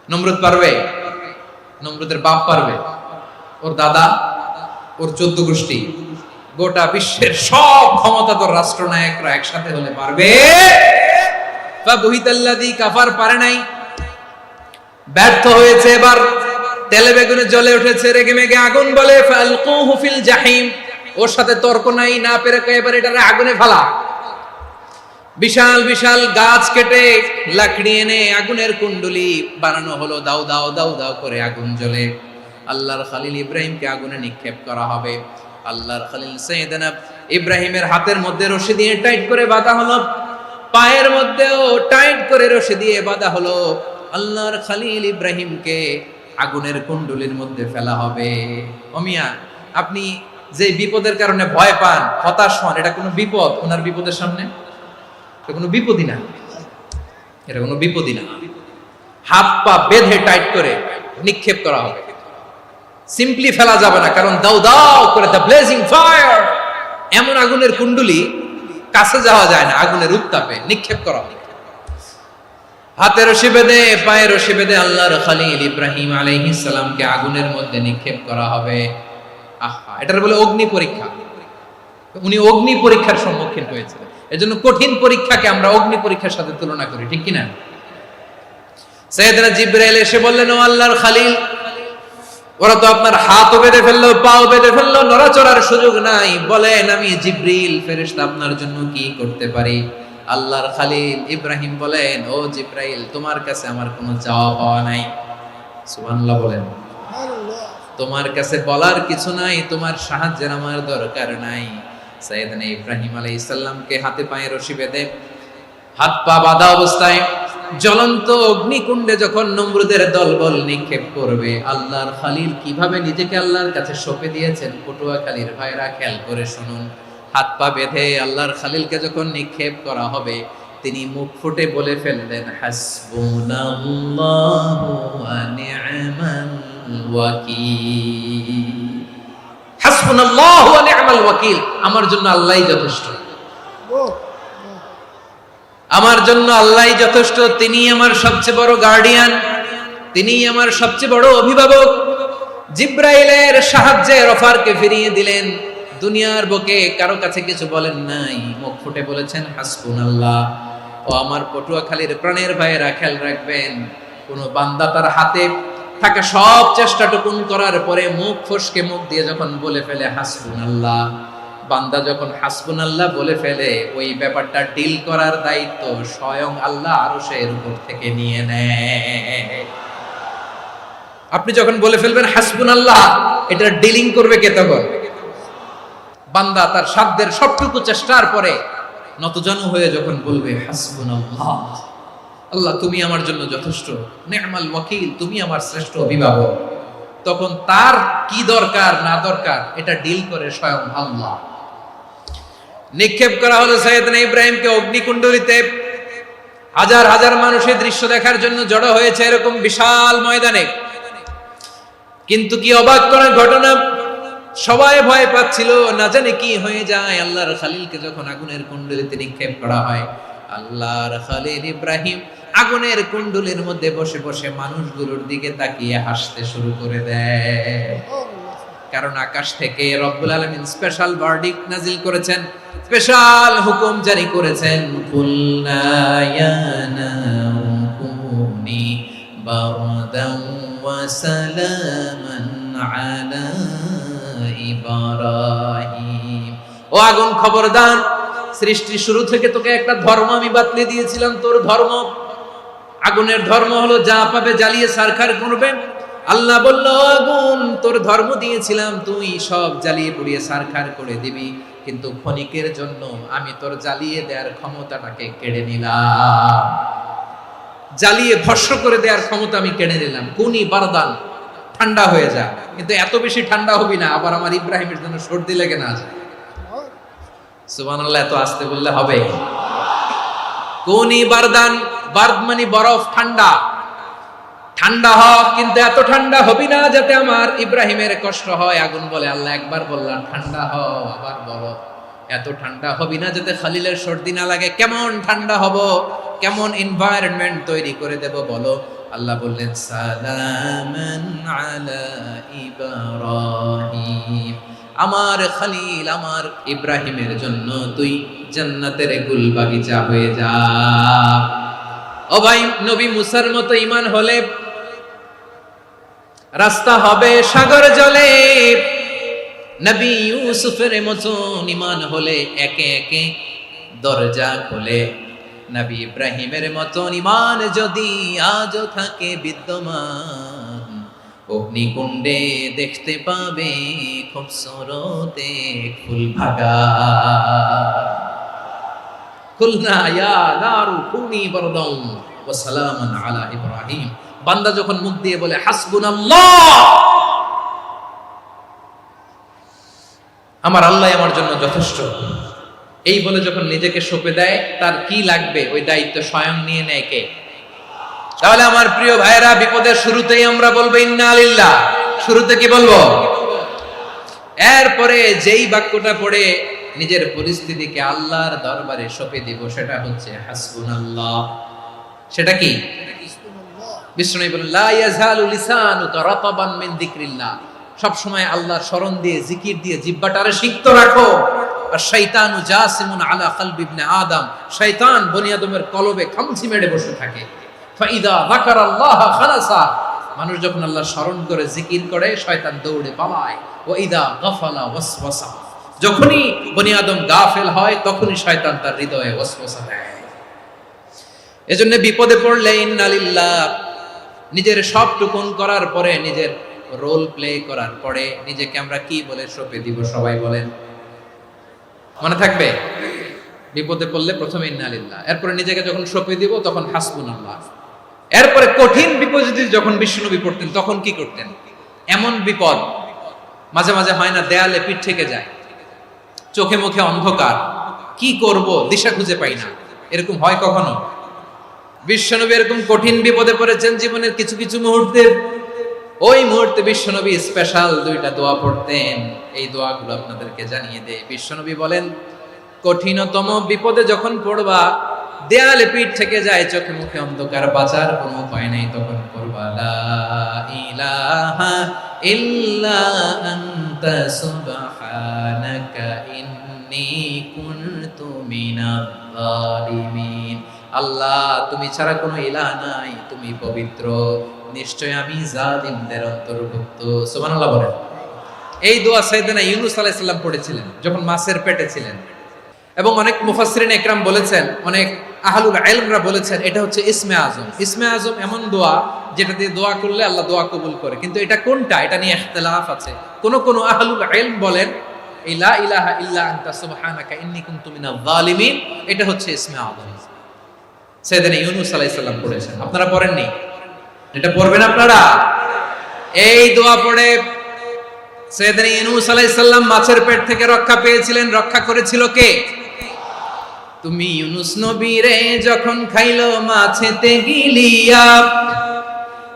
নমরুদ পারবে? নমরুদের বাপ পারবে? ওর দাদা, ওর 14 গোষ্ঠী, গোটা বিশ্বের সব ক্ষমতাধর রাষ্ট্রনায়করা একসাথে হলে পারবে? ফাবহিতাল্লাযী কাফার পারে নাই, ব্যর্থ হয়েছে। এবার তেলে বেগুনে জ্বলে উঠেছে, রেগে মেগে আগুন বলে ফালকুহু ফিল জাহিম। ওর সাথে তর্ক নাই, না পেরে এবার এটারে আগুনে ফেলা। বিশাল বিশাল গাছ কেটে লাকড়ি এনে আগুনের কুণ্ডলি বানানো হলো, দাও দাও দাও দাও করে আগুন জ্বলে। আল্লাহর খলিল ইব্রাহিমকে আগুনে নিক্ষেপ করা হবে। আল্লাহর খলিল সাইয়েদনা ইব্রাহিমের হাতের মধ্যে রশি দিয়ে টাইট করে বাঁধা হলো, পায়ের মধ্যেও টাইট করে রশি দিয়ে বাঁধা হলো। আল্লাহর খলিল ইব্রাহিমকে আগুনের কুণ্ডলির মধ্যে ফেলা হবে। ও মিয়া, আপনি যে বিপদের কারণে ভয় পান, হতাশ হন, এটা কোনো বিপদ? ওনার বিপদের সামনে এটা কোনো বিপদই না, এটা কোনো বিপদই না। হাত পা বেঁধে টাইট করে নিক্ষেপ করা হবে, সিম্পলি ফেলা যাবে না, কারণ দাও দাও করে দ্য ব্লেজিং ফায়ার, এমন আগুনের কুণ্ডলি, কাছে যাওয়া যায় না, আগুনের উত্তাপে নিক্ষেপ করা হবে। হাতে রশি বেঁধে, পায়ে রশি বেঁধে আল্লাহর খলিল ইব্রাহিম আলাইহিস সালামকে আগুনের মধ্যে নিক্ষেপ করা হবে। আহা, এটার বলে অগ্নি পরীক্ষা। উনি অগ্নি পরীক্ষার সম্মুখীন হয়েছিলেন। এজন্য কঠিন পরীক্ষাকে আমরা অগ্নি পরীক্ষার সাথে তুলনা করি, ঠিক কিনা? সাইয়েদনা জিবরাইল এসে বললেন, ও আল্লাহর খলিল, ওরা তো আপনার হাতও বেঁধে ফেললো, পাও বেঁধে ফেললো, নড়াচড়ার সুযোগ নাই, বলেন আমি জিবরিল ফেরেশতা আপনার জন্য কি করতে পারি? আল্লাহর খলিল ইব্রাহিম বলেন, ও জিবরাইল, তোমার কাছে আমার কোনো চাওয়া পাওয়া নাই। সুবহানাল্লাহ বলেন। তোমার কাছে বলার কিছু নাই, তোমার সাহায্যের আমার দরকার নাই। সাইয়েদনা ইব্রাহিম আলাইহিস সালামকে হাতে পায়ে রশি বেঁধে, হাত পা বাঁধা অবস্থায় জ্বলন্ত অগ্নিকুণ্ডে যখন নমরুদের দলবল নিক্ষেপ করবে, আল্লাহর খলিল কিভাবে নিজেকে আল্লাহর কাছে সঁপে দিয়েছেন, পটুয়াখালীর ভাইরা খেয়াল করে শুনুন। হাত পা বেঁধে আল্লাহর খলিলকে যখন নিক্ষেপ করা হবে, তিনি মুখ ফুটে বলে ফেললেন, হাসবুনাল্লাহু ওয়া নি'মাল ওয়াকিল। হাসবুনাল্লাহু ওয়া নি'মাল ওয়াকিল, আমার জন্য আল্লাহই যথেষ্ট, আমার জন্য আল্লাহই যথেষ্ট। তিনি আমার সবচেয়ে বড় গার্ডিয়ান, তিনি আমার সবচেয়ে বড় অভিভাবক। জিবরাইলের সাহায্যে অফারকে ফিরিয়ে দিলেন। দুনিয়ার বুকে কারো কাছে কিছু বলেন নাই, মুখ ফুটে বলেছেন হাসবুনাল্লাহ। ও আমার পটুয়াখালীর প্রাণের ভাইয়েরা, খেয়াল রাখবেন, কোন বান্দা তার হাতে থাকা সব চেষ্টাটুকুন করার পরে মুখ ফসকে মুখ দিয়ে যখন বলে ফেলে হাসবুনাল্লাহ, বান্দা যখন হাসবুনাল্লাহ বলে ফেলে, ওই ব্যাপারটা ডিল করার দায়িত্ব স্বয়ং আল্লাহ আরশের উপর থেকে নিয়ে নেয়। আপনি যখন বলে ফেলবেন হাসবুনাল্লাহ, এটা ডিলিং করবে কে তখন? বান্দা তার সাধ্যের সবটুকু চেষ্টার পরে নতজানু হয়ে যখন বলবে হাসবুনাল্লাহ, আল্লাহ তুমি আমার জন্য যথেষ্ট, নি'মাল ওয়াকিল, তুমি আমার শ্রেষ্ঠ অভিভাবক, তখন তার কি দরকার না দরকার এটা ডিল করে স্বয়ং আল্লাহ। নিক্ষেপ করা হলো সাইয়েদনা ইব্রাহিমকে অগ্নিকুণ্ডলিতে। হাজার হাজার মানুষের দৃশ্য দেখার জন্য জড়ো হয়েছে এরকম বিশাল ময়দানে। কিন্তু কি অবাক করার ঘটনা, সবাই ভয় পাচ্ছিল না জানে কি হয়ে যায়। আল্লাহর খলিলকে যখন আগুনের কুণ্ডলিতে নিক্ষেপ করা হয়, আল্লাহর খলিল ইব্রাহিম আগুনের কুণ্ডলীর মধ্যে বসে বসে মানুষগুলোর দিকে তাকিয়ে হাসতে শুরু করে দেয়। কারণ আকাশ থেকে রব্বুল আলামিন স্পেশাল ভার্ডিক্ট নাজিল করেছেন, স্পেশাল হুকুম জারি করেছেন, কুলনা ইয়া নারু কুনি বারদান ওয়া সালামান আলা ইব্রাহিম। ও আগুন খবরদার, সৃষ্টির শুরু থেকে তোকে একটা ধর্ম আমি বাতলে দিয়েছিলাম, তোর ধর্ম আগুনের ধর্ম হলো যা পাবে জ্বালিয়ে সারখার করবে। আল্লাহ বলল, আগুন তোর ধর্ম দিয়েছিলাম, তুই সব জ্বালিয়ে পুড়িয়ে সারখার করে দিবি, কিন্তু ক্ষণিকের জন্য আমি তোর জ্বালিয়ে দেওয়ার ক্ষমতাটাকে কেড়ে নিলাম, জ্বালিয়ে ভস্ম করে দেওয়ার ক্ষমতা আমি কেড়ে নিলাম। কুনি বারদান, ঠান্ডা হয়ে যা, কিন্তু এত বেশি ঠান্ডা হবি না আবার আমার ইব্রাহিমের জন্য সর্দি লেগে না যায়। সুবহানাল্লাহ, এত আস্তে বললে হবে? কুনি বারদান, বারদ মানে বরফ, ঠান্ডা, ঠান্ডা হ, কিন্তু এত ঠান্ডা হবি না যাতে আমার ইব্রাহিমের কষ্ট হয়। আগুন বলে, আল্লাহ একবার বললাম ঠান্ডা হ, আবার বলো এত ঠান্ডা হবি না যাতে খলিলের সর্দি না লাগে। কেমন ঠান্ডা হব, কেমন এনভায়রনমেন্ট তৈরি করে দেব বলো? আল্লাহ বললেন, সালামান আলা ইব্রাহিম, আমার খলিল আমার ইব্রাহিমের জন্য তুই জান্নাতের গুল বাগিচা হয়ে যা। ও ভাই, নবী মুসার মতো ঈমান হলে রাস্তা হবে সাগর জলে, নবী ইউসুফের মতন ঈমান হলে একে একে দরজা খোলে, নবী ইব্রাহিমের মতন ঈমান যদি আজও থাকে বিদ্যমান, অগ্নিকুণ্ডে দেখতে পাবে খুবসুরত এক ফুল ভাগা। কুলনা ইয়া নারু কুনি বারদান ওয়া সালামান আলা ইব্রাহিম। বান্দা যখন মুখ দিয়ে বলে হাসবুনাল্লাহ, আমার আল্লাহ আমার জন্য যথেষ্ট, এই বলে যখন নিজেকে সঁপে দেয়, তার কি লাগবে ওই দায়িত্ব স্বয়ং নিয়ে নেয় কে? তাহলে আমার প্রিয় ভাইয়েরা, বিপদের শুরুতেই আমরা বলবো ইন্না লিল্লাহ। শুরুতে কি বলবো? এরপরে যেই বাক্যটা পড়ে নিজের পরিস্থিতিকে আল্লাহর দরবারে সঁপে দিব, সেটা হচ্ছে হাসবুনাল্লাহ। সেটা কি? বিষ্ণু বলেন, লা ইয়াজালু লিসানুকা রাতাবান মিন যিকরিল্লাহ, সব সময় আল্লাহর স্মরণ দিয়ে, জিকির দিয়ে জিহ্বাটারে সিক্ত রাখো। আর শয়তানু জাসিমুন আলা কলবি ইবনে আদম, শয়তান বনি আদমের কলবে খামচি মেরে বসে থাকে। ফাইদা যাকারাল্লাহ খালাসা, মানুষ যখন আল্লাহর স্মরণ করে জিকির করে শয়তান দৌড়ে পালায়। ওয়া ইদা গাফালা ওয়াসওয়াসা, যখনই বনি আদম গাফেল হয় তখনই শয়তান তার হৃদয়ে ওয়াসওয়াসা দেয়। এজন্য বিপদে পড়লে ইন্না লিল্লাহ, নিজের সব টুকুন করার পরে, নিজের রোল প্লে করার পরে নিজেকে আমরা কি বলে সঁপে দিব? সবাই বলেন, মনে থাকবে? বিপদে পড়লে প্রথমে ইন্না লিল্লাহ, এরপরে নিজেকে যখন সঁপে দিব তখন হাসবুনাল্লাহ। এরপরে কঠিন বিপদে যখন বিশ্বনবী পড়তেন তখন কি করতেন? এমন বিপদ মাঝে মাঝে হয় না, দেয়ালে পিঠ থেকে যায়, চোখে মুখে অন্ধকার, কি করব দিশা খুঁজে পাই না, এরকম হয় কখনো? বিশ্বনবী এরকম কঠিন বিপদে পড়েছেন জীবনের কিছু কিছু মুহূর্তে। ওই মুহূর্তে বিশ্বনবী স্পেশাল দুইটা দোয়া পড়তেন, এই দোয়াগুলো আপনাদেরকে জানিয়ে দেয়। বিশ্বনবী বলেন, কঠিনতম বিপদে যখন পড়বা, দেয়ালে পিঠ থেকে যায়, চোখে মুখে অন্ধকার, বাঁচার কোনো উপায় নাই, তখন পড়বা লা ইলাহা ইল্লা আনতা সুবহানাকা ইন্নী কুনতু মিনাজ জালিমিন। আল্লাহ, তুমি ছাড়া কোনো ইলাহ নাই, তুমি পবিত্র, নিশ্চয় আমি জালিমদের অন্তর্ভুক্ত। সুবহানাল্লাহ বলেন। এই দোয়া সাইয়েদনা ইউনূস আলাইহিস সালাম পড়েছিলেন যখন মাছের পেটে ছিলেন। এবং অনেক মুফাসসিরিন একরাম বলেছেন, অনেক আহলুল ইলমরা বলেছেন, এটা হচ্ছে ইসমে আজম। ইসমে আজম এমন দোয়া যেটা দিয়ে দোয়া করলে আল্লাহ দোয়া কবুল করে, কিন্তু এটা কোনটা, এটা নিয়ে ইখতিলাফ আছে। কোন আহলুল ইলম বলেন এই লা ইলাহা ইল্লা আনতা সুবহানাকা ইন্নী কুনতু মিনাজ জালিমিন, এটা হচ্ছে ইসমে আজম। সাইয়েদনা ইউনূস আলাইহিস সালাম পড়েছেন, আপনারা পড়েননি? এটা পড়বেন আপনারা। এই দোয়া পড়ে সাইয়েদনা ইউনূস আলাইহিস সালাম মাছের পেট থেকে রক্ষা পেয়েছিলেন। রক্ষা করেছিল কে? তুমি ইউনুস নবীরে যখন খাইলো মাছেতে গিলিয়া,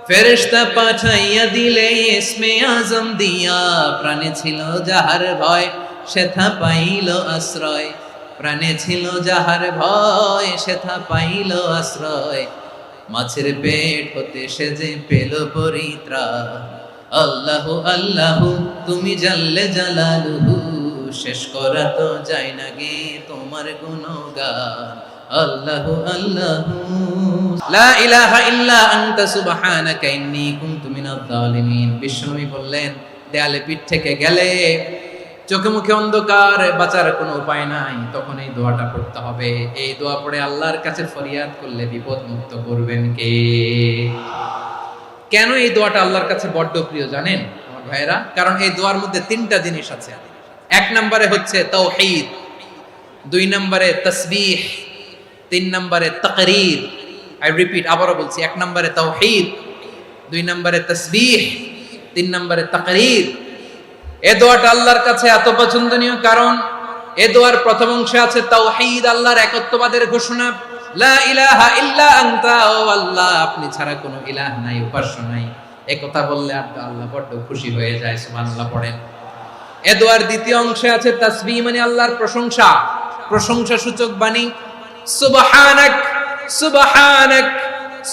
ফেরেশতা পাঠাইয়া দিলে ইসমে আজম দিয়া, প্রাণে ছিল যাহার ভয় সেথা পাইল আশ্রয়, প্রাণে ছিল যাহার ভয় সেথা পাইল আশ্রয়, মাছের পেট হতে সে যে পেল পরিত্রাণ। আল্লাহু আল্লাহু তুমি জাল্লে জালালুহু, শেষ করা তো যায় না গে তোমার গুণগান। আল্লাহু আল্লাহু লা ইলাহা ইল্লা আনতা সুবহানাকা ইন্নী কুনতু মিনাজ জালিমিন। বিষ্ণু বললেন, দেয়ালে পিঠ থেকে গেলে, চোখে মুখে অন্ধকার, বাঁচার কোনো উপায় নাই, তখন এই দোয়াটা পড়তে হবে। এই দোয়া পড়ে আল্লাহর কাছে ফরিয়াদ করলে বিপদ মুক্ত করবেন কে? কেন এই দোয়াটা আল্লাহর কাছে বড্ড প্রিয় জানেন আমার ভাইয়েরা? কারণ এই দোয়ার মধ্যে তিনটা জিনিস আছে। এক নম্বরে হচ্ছে তাওহীদ, দুই নম্বরে তাসবিহ, তিন নম্বরে তাকরীর। আই রিপিট, আবারও বলছি, এক নম্বরে তাওহীদ, দুই নম্বরে তাসবিহ, তিন নম্বরে তাকরীর। এই দোয়াটা আল্লাহর কাছে এত পছন্দনীয় কারণ এই দোয়ার প্রথম অংশে আছে তাওহীদ, আল্লাহর একত্ববাদের ঘোষণা। লা ইলাহা ইল্লা আনতা, ও আল্লাহ আপনি ছাড়া কোনো ইলাহ নাই, উপাস্য নাই। এই কথা বললে আল্লাহ বড্ড খুশি হয়ে যায়, সুবহানাল্লাহ পড়েন। এই দোয়ার দ্বিতীয় অংশে আছে তাসবিহ, মানে আল্লাহর প্রশংসা, প্রশংসা সূচক বাণী। সুবহানাক সুবহানাক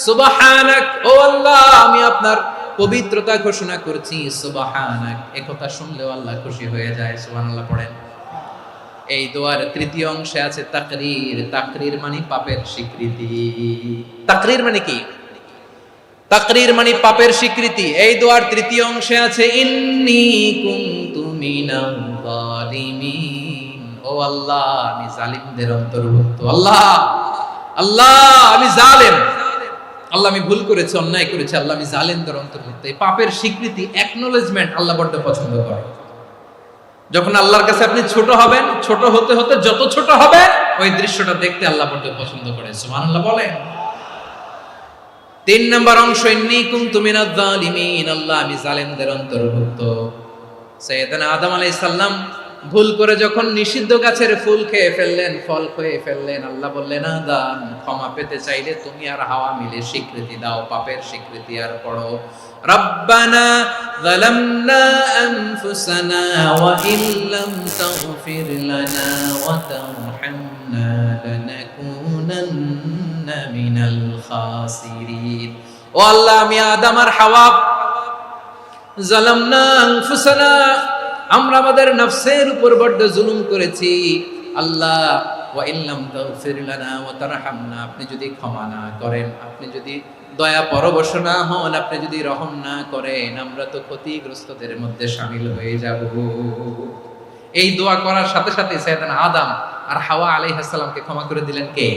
সুবহানাক, ও আল্লাহ আমি আপনার পবিত্রতা ঘোষণা করছি, সুবহানাক। এই কথা শুনলেও আল্লাহ খুশি হয়ে যায়, সুবহানাল্লাহ পড়েন। এই দোয়ার তৃতীয় অংশে আছে তাকরীর, তাকরীর মানে পাপের স্বীকৃতি। তাকরীর মানে কি? তাকরীর মানে পাপের স্বীকৃতি। এই দোয়ার তৃতীয় অংশে আছে ইন্নী কুনতু মিনাল জালিমিন, ও আল্লাহ আমি জালিমদের অন্তর্ভুক্ত। আল্লাহ আল্লাহ আমি জালেম, আল্লাহ আমি ভুল করেছি, অন্যায় করেছি, আল্লাহ আমি জালেমদের অন্তর্ভুক্ত। এই পাপের স্বীকৃতি, অ্যাকনোলেজমেন্ট আল্লাহ বড্ড পছন্দ করে। যখন আল্লাহর কাছে আপনি ছোট হবেন, ছোট হতে হতে যত ছোট হবে, ওই দৃশ্যটা দেখতে আল্লাহ বড্ড পছন্দ করে, সুবহানাল্লাহ বলেন। তিন নম্বর অংশ ইন্নী কুনতু মিনাজ জালিমিন, আল্লাহ আমি জালেমদের অন্তর্ভুক্ত। সাইয়েদনা আদম আলাইহিস সালাম ভুল করে যখন নিষিদ্ধ গাছের ফুল খেয়ে ফেললেন, ফল খেয়ে ফেললেন, আল্লাহ বললেন আদম ক্ষমা পেতে চাইলে তুমি আর হাওয়া মিলে স্বীকৃতি দাও, পাপের স্বীকৃতি আর পড়ো, রব্বানা যালামনা আনফুসানা ওয়া ইল্লাম তাগফির লানা ওয়া তারহামনা লানাকুনান্না মিনাল খাসিরিন। ও আল্লাহ আমি আদম আর হাওয়া যালামনা আনফুসানা, আমরা আমাদের নফসের উপর বড্ড জুলুম করেছি। আল্লাহ ওয়া ইল্লাম তাগফির লানা ওয়া তারহামনা, আপনি যদি ক্ষমা না করেন, আপনি যদি দয়া পরবশ না হন, আপনি যদি রহম না করেন, আমরা তো ক্ষতিগ্রস্তদের মধ্যে শামিল হয়ে যাব। এই দোয়া করার সাথে সাথে সাইয়েদনা আদম আর হাওয়া আলাইহিস সালামকে ক্ষমা করে দিলেন কে?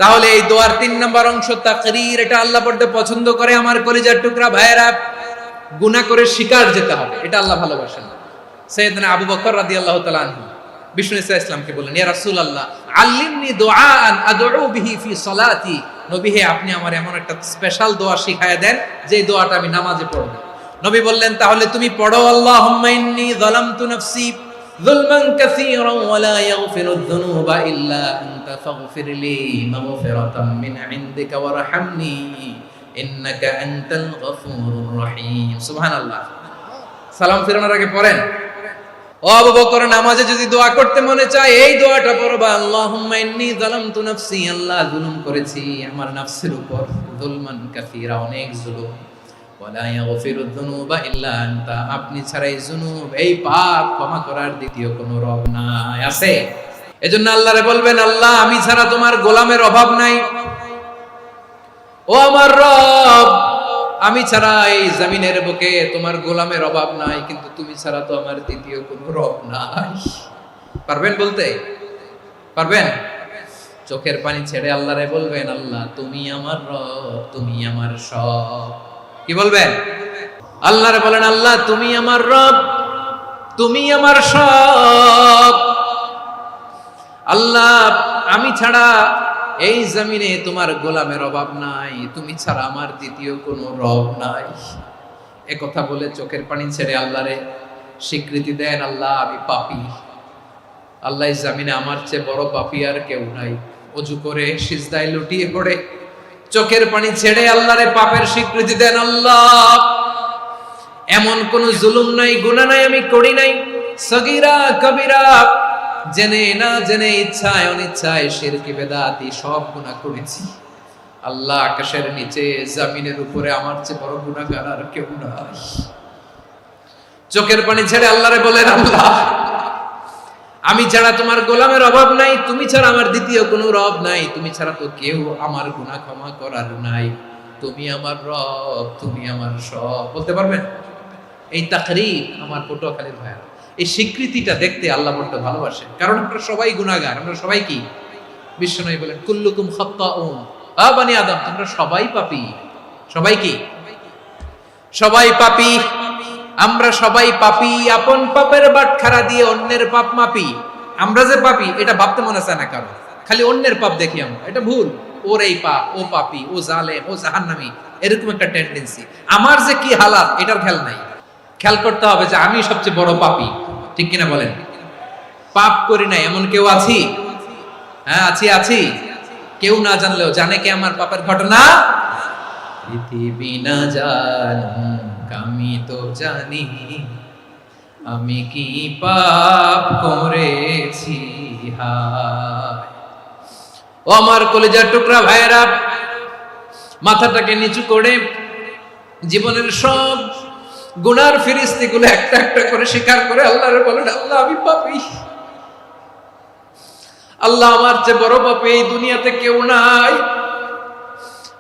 তাহলে এই দোয়ার তিন নম্বর অংশ তাকরীর, এটা আল্লাহ বড্ড পছন্দ করে। আমার কলিজার টুকরা ভাইয়েরা, গুনাহ করে শিকার যেতে হবে, এটা আল্লাহ ভালোবাসেন। সাইয়েদনা আবু বকর রাদিয়াল্লাহু তাআলা আনহু বিষ্ণু ইসলামকে বললেন, ইয়া রাসূলুল্লাহ আল্লিমনি দুআআন আদউ বিহি ফি সালাতি, নবী হে আপনি আমার এমন একটা স্পেশাল দোয়া শিখায়া দেন যে দোয়াটা আমি নামাজে পড়ব। নবী বললেন, তাহলে তুমি পড়ো, আল্লাহুম্মা ইন্নী যালামতু নাফসি যুলমান কাসীরান ওয়া লা ইয়াগফিরুয যুনুবা ইল্লা আনতা ফাগফিরলি মাগফিরাতাম মিন ইনদিকা ওয়ারহামনি ইন্নাকা আনতাল গফুরুর রহিম। সুবহানাল্লাহ। সালাম ফিরানোর আগে পড়েন, ও আবু বকর নামাজে যদি দোয়া করতে মনে চায় এই দোয়াটা পড়বা, আল্লাহুম্মা ইন্নী যালামতু নাফসি, আল্লাহ জুলুম করেছি আমার নফসের উপর, যুলমান কাসীরা অনেক জুলুম, ওয়া লা ইয়াগফিরুয যুনুবা ইল্লা আনতা, আপনি ছাড়া এই জুনুব, এই পাপ ক্ষমা করার দ্বিতীয় কোনো রব নাই, আছে? এজন্য আল্লাহরে বলবেন, আল্লাহ আমি ছাড়া তোমার গোলামের অভাব নাই, ও আমার রব আমি ছাড়া এই জমিনের বুকে তোমার গোলামের অভাব নাই, কিন্তু তুমি ছাড়া তো আমার দ্বিতীয় কোনো রব নাই। পারবেন বলতে? পারবেন? চোখের পানি ছেড়ে আল্লাহরে বলবেন, আল্লাহ তুমি আমার রব, তুমি আমার সব। কি বলবেন? আল্লাহরে বলেন, আল্লাহ তুমি আমার রব, তুমি আমার সব। আল্লাহ আমি ছাড়া এই জমিনে তোমার গোলামের অভাব নাই, তুমি ছাড়া আমার দ্বিতীয় কোনো রব নাই। একথা বলে চোখের পানি ছেড়ে আল্লাহরে স্বীকৃতি দেন, আল্লাহ আমি পাপী, আল্লাহ জামিনে আমার চেয়ে বড় পাপী আর কেউ নাই। অজু করে সিজদায় লুটিয়ে পড়ে চোখের পানি ছেড়ে আল্লাহরে পাপের স্বীকৃতি দেন। আল্লাহ, এমন কোন জুলুম নাই, গুনাহ নাই আমি করি নাই, সগীরা কবিরা, জেনে না জেনে, ইচ্ছায় অনিচ্ছায়, শিরকি বেদাতি সব গুনাহ করেছি। আল্লাহ, আকাশের নিচে জমিনের উপরে আমার চেয়ে বড় গুনাহগার আর কেউ নাই। চোখের পানি ছেড়ে আল্লাহরে বলেন, আল্লাহ, আমি ছাড়া তোমার গোলামের অভাব নাই, তুমি ছাড়া আমার দ্বিতীয় কোনো রব নাই, তুমি ছাড়া তো কেউ আমার গুনাহ ক্ষমা করার নাই, তুমি আমার রব, তুমি আমার সব। বলতে পারবেন? এই তাকরীর আমার পটুয়াখালীর ভাইয়া, এই স্বীকৃতিটা দেখতে আল্লাহ বড় ভালোবাসেন। কারণ আমরা সবাই গুনাহগার, আমরা সবাই কি? বিশ্বনবী বলেন, কুল্লুকুম খাত্তাউন, বানি আদম, তোমরা সবাই পাপী। সবাই কি? সবাই পাপী। আমরা সবাই পাপী। আপন পাপের বাটখারা দিয়ে অন্যের পাপ মাপি। আমরা যে পাপী এটা ভাবতে মনে চায় না কারণ, খালি অন্যের পাপ দেখি আমরা, এটা ভুল। ওর এই পাপ, ও পাপী, ও জালেম, ও জাহান্নামী, এরকম একটা টেন্ডেন্সি। আমার যে কি হালাত এটার খেয়াল নাই। খেয়াল করতে হবে যে আমি সবচেয়ে বড় পাপী, ঠিক কিনা বলেন? পাপ করি নাই এমন কেউ আছি? হ্যাঁ, আছি। কেউ না জানলেও জানে কে আমার পাপের ঘটনা? পৃথিবী না জানুক আমি তো জানি, আমি কি পাপ করেছি। হায় ও আমার কলিজার টুকরা ভাইয়েরা, মাথাটাকে নিচু করে জীবনের সব গুনার ফিরিস্তিগুলো একটা একটা করে স্বীকার করে আল্লাহরে বলেন, আল্লাহ, আমি পাপী। আল্লাহ, আমার চেয়ে বড় পাপী এই দুনিয়াতে কেউ নাই।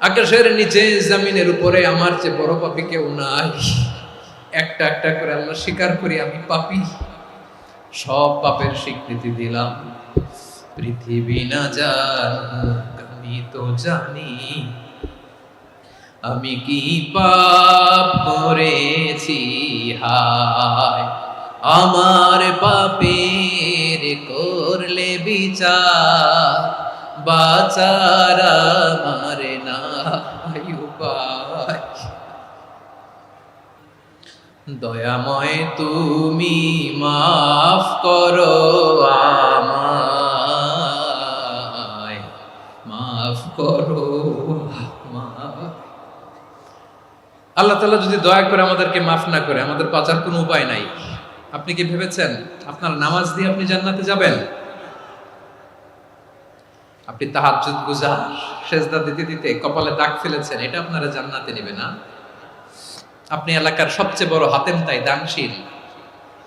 আকাশের নিচে জমিনের উপরে আমার চেয়ে বড় পাপী কেউ নাই। একটা একটা করে আল্লাহ স্বীকার করি আমি পাপী। সব পাপের স্বীকৃতি দিলাম। পৃথিবী না জানুক আমি তো জানি, আমি কি পাপ করেছি। হায় আমার পাপের করলে বিচার, বাঁচার আমার নাই উপায়। দয়াময় তুমি মাফ করো আমায়, মাফ করো আমায়। আল্লাহ তাআলা যদি দয়া করে আমাদেরকে মাফ না করে, আমাদের বাঁচার কোনো উপায় নাই। আপনি কি ভেবেছেন আপনার নামাজ দিয়ে আপনি জান্নাতে যাবেন? আপনি তাহাজ্জুদ গুজার, সেজদা দিতে দিতে কপালে দাগ ফেলেছেন, এটা আপনারা জান্নাতে নেবে না। আপনি এলাকার সবচেয়ে বড় হাতেম তাই দানশীল,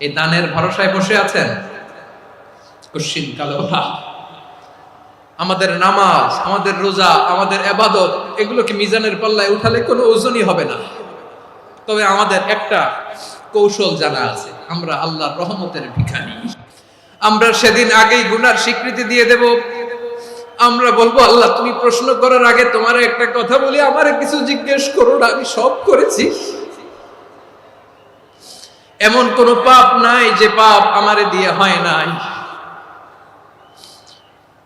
এই দানের ভরসায় বসে আছেন, কুশ্চিন কালো না। আমাদের নামাজ, আমাদের রোজা, আমাদের ইবাদত, এগুলোকে মিজানের পাল্লায় উঠালে কোনো ওজনই হবে না। তবে আমাদের একটা কৌশল জানা আছে, আমরা আল্লাহর রহমতের ভিখারি। আমরা সেদিন আগেই গুনার স্বীকৃতি দিয়ে দেব। আমরা বলবো, আল্লাহ, তুমি প্রশ্ন করার আগে তোমার একটা কথা বলি, আমারে কিছু জিজ্ঞেস করো না, আমি সব করেছি। এমন কোন পাপ নাই যে পাপ আমারে দিয়ে হয় নাই।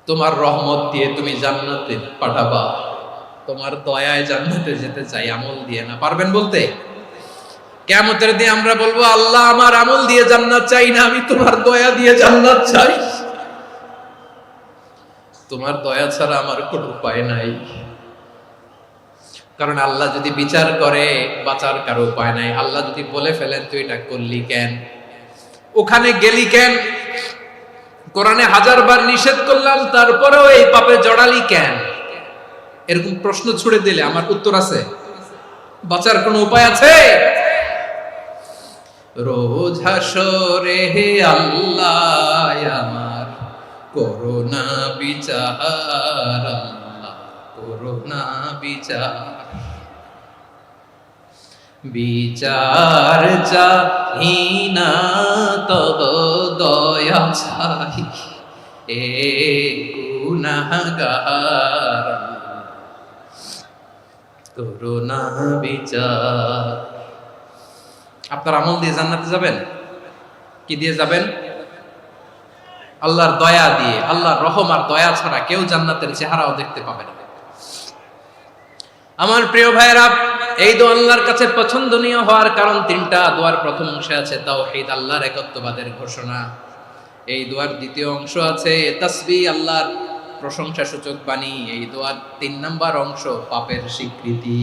তোমার রহমত দিয়ে তুমি জান্নাতে পাঠাবা, তোমার দয়ায় জান্নাতে যেতে চাই, আমল দিয়ে না। পারবেন বলতে? কিয়ামতের দিন আমরা বলবো, আল্লাহ, আমার আমল দিয়ে জান্নাত চাই না, আমি তোমার দয়া দিয়ে জান্নাত চাই। তোমার দয়া ছাড়া আমার কোনো উপায় নাই। কারণ আল্লাহ যদি বিচার করে, বাঁচার কারো উপায় নাই। আল্লাহ যদি বলে ফেলেন তুই এটা করলি কেন, ওখানে গেলি কেন, কোরআনে 1000 বার নিষেধ করলাম তারপরেও এই পাপে জড়ালি কেন, এরকম প্রশ্ন ছুড়ে দিলে আমার উত্তর আছে? বাঁচার কোনো উপায় আছে? রোজ হাসরে হে আল্লাহ আমার করোনা বিচার, আল্লাহ করোনা বিচার। বিচার চাহি না তব দয়া চাই, এ গুনাহগার করোনা বিচার। আপনার আমল দিয়ে জান্নাতে যাবেন? কি দিয়ে যাবেন? আল্লাহর দয়া দিয়ে। আল্লাহর রহম আর দয়া ছাড়া কেউ জান্নাতের চেহারাও দেখতে পাবে না। আমার প্রিয় ভাইয়েরা, এই দোয়া আল্লাহর কাছে পছন্দনীয় হওয়ার কারণ 3টা। দোয়ার প্রথম অংশে আছে তাওহীদ, আল্লাহর একত্ববাদের ঘোষণা। এই দোয়ার দ্বিতীয় অংশ আছে তাসবিহ, আল্লাহর প্রশংসা সূচক বাণী। এই দোয়ার 3 নাম্বার অংশ পাপের স্বীকৃতি।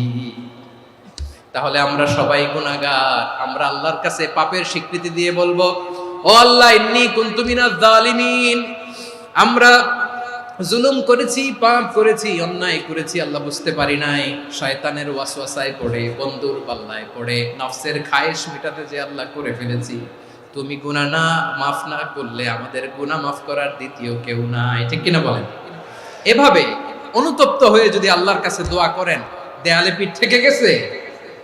তাহলে আমরা সবাই গুনাহগার, আমরা আল্লাহর কাছে পাপের স্বীকৃতি দিয়ে বলবো, ও আল্লাহ ইন্নী কুনতু মিনাজ জালিমিন, আমরা জুলুম করেছি, পাপ করেছি, অন্যায় করেছি, আল্লাহ বুঝতে পারি নাই, শয়তানের ওয়াসওয়াসায় পড়ে, বন্ধুর পাল্লায় পড়ে, নফসের খায়েশ মেটাতে যে আল্লাহ করে ফেলেছি। তুমি গুনাহ না মাফ না করলে আমাদের গুনাহ মাফ করার দ্বিতীয় কেউ নাই, ঠিক কিনা বলেন? এভাবে অনুতপ্ত হয়ে যদি আল্লাহর কাছে দোয়া করেন, দেয়ালে পিঠ থেকে গেছে,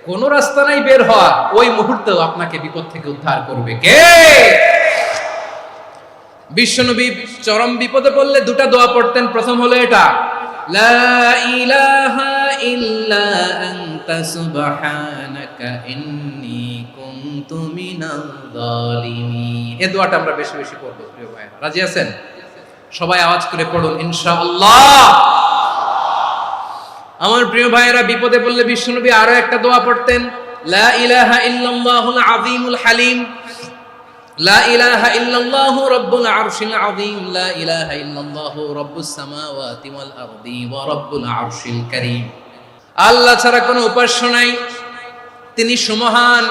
কোনো রাস্তা নাই বের হওয়া, ওই মুহূর্তেও আপনাকে বিপদ থেকে উদ্ধার করবে কে? বিশ্বনবী চরম বিপদে পড়লে দুটা দোয়া পড়তেন। প্রথম হলো এটা, লা ইলাহা ইল্লা আনতা সুবহানাকা ইন্নী কুনতু মিনাল জালিমিন। এই দোয়াটা আমরা বেশি বেশি পড়ব প্রিয় ভাইরা। রাজি আছেন? সবাই আওয়াজ করে পড়ুন ইনশাআল্লাহ। আমার প্রিয় ভাইয়েরা, বিপদে পড়লে বিশ্বনবী আরো একটা দোয়া পড়তেন, লা ইলাহা ইল্লাল্লাহুল আযীমুল হালিম, লা ইলাহা ইল্লাল্লাহু রাব্বুল আরশিল আযীম, লা ইলাহা ইল্লাল্লাহু রাব্বুস সামাওয়াতি ওয়াল আরদি ওয়া রাব্বুল আরশিল কারীম। আল্লাহ ছাড়া কোনো উপাস্য নাই, তিনি সুমহান,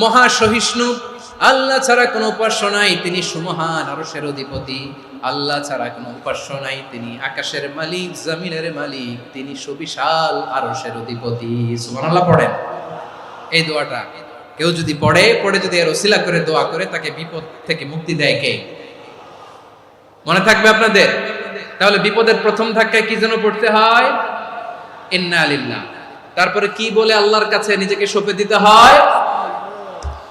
মহা সহিষ্ণু। আল্লাহ ছাড়া কোনো উপাস্য নাই, তিনি সুমহান, আরশের অধিপতি। আল্লাহ ছাড়া কোনো উপাস্য নাই, তিনি আকাশের মালিক, জমিনের মালিক, তিনি সুবিশাল, আরশের অধিপতি। সুবহানাল্লাহ পড়েন। এই দোয়াটা কেউ যদি পড়ে যদি এর ওসিলা করে দোয়া করে, তাকে বিপদ থেকে মুক্তি দেয় কে? মনে থাকবে আপনাদের? তাহলে বিপদের প্রথম ধাক্কায় কি যেন পড়তে হয়? ইন্না লিল্লাহ। তারপরে কি বলে আল্লাহর কাছে নিজেকে সঁপে দিতে হয়?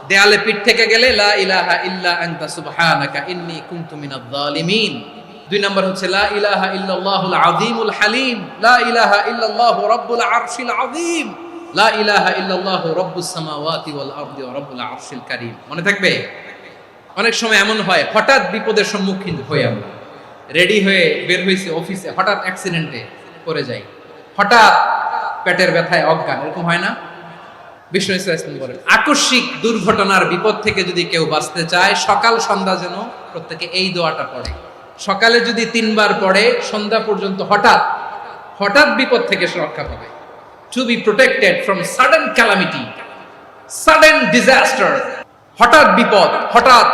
দেয়ালে পিঠ থেকে গেলে লা ইলাহা ইল্লা আনতা সুবহানাকা ইন্নী কুনতু মিনাজ জালিমিন। 2 নাম্বার হচ্ছে লা ইলাহা ইল্লাল্লাহুল আযীমুল হালিম, লা ইলাহা ইল্লাল্লাহু রাব্বুল আরশিল আযীম, লা ইলাহা ইল্লাল্লাহু রাব্বুস সামাওয়াতি ওয়াল আরদি ওয়া রাব্বুল আরশিল কারীম। মনে থাকবে? অনেক সময় এমন হয়, হঠাৎ বিপদের সম্মুখীন হই আমরা, রেডি হয়ে বের হইছে অফিসে, হঠাৎ অ্যাক্সিডেন্টে পড়ে যাই, হঠাৎ পেটের ব্যথায় অজ্ঞান, এরকম হয় না? বিষ্ণু ইসলাম বলেন, আকস্মিক দুর্ঘটনার বিপদ থেকে যদি কেউ বাঁচতে চায়, সকাল সন্ধ্যা যেন প্রত্যেকে এই দোয়াটা পড়ে। সকালে যদি 3 বার পড়ে, সন্ধ্যা পর্যন্ত হঠাৎ বিপদ থেকে সে রক্ষা পাবে। To be protected from sudden calamity, sudden disaster, হঠাৎ বিপদ, হঠাৎ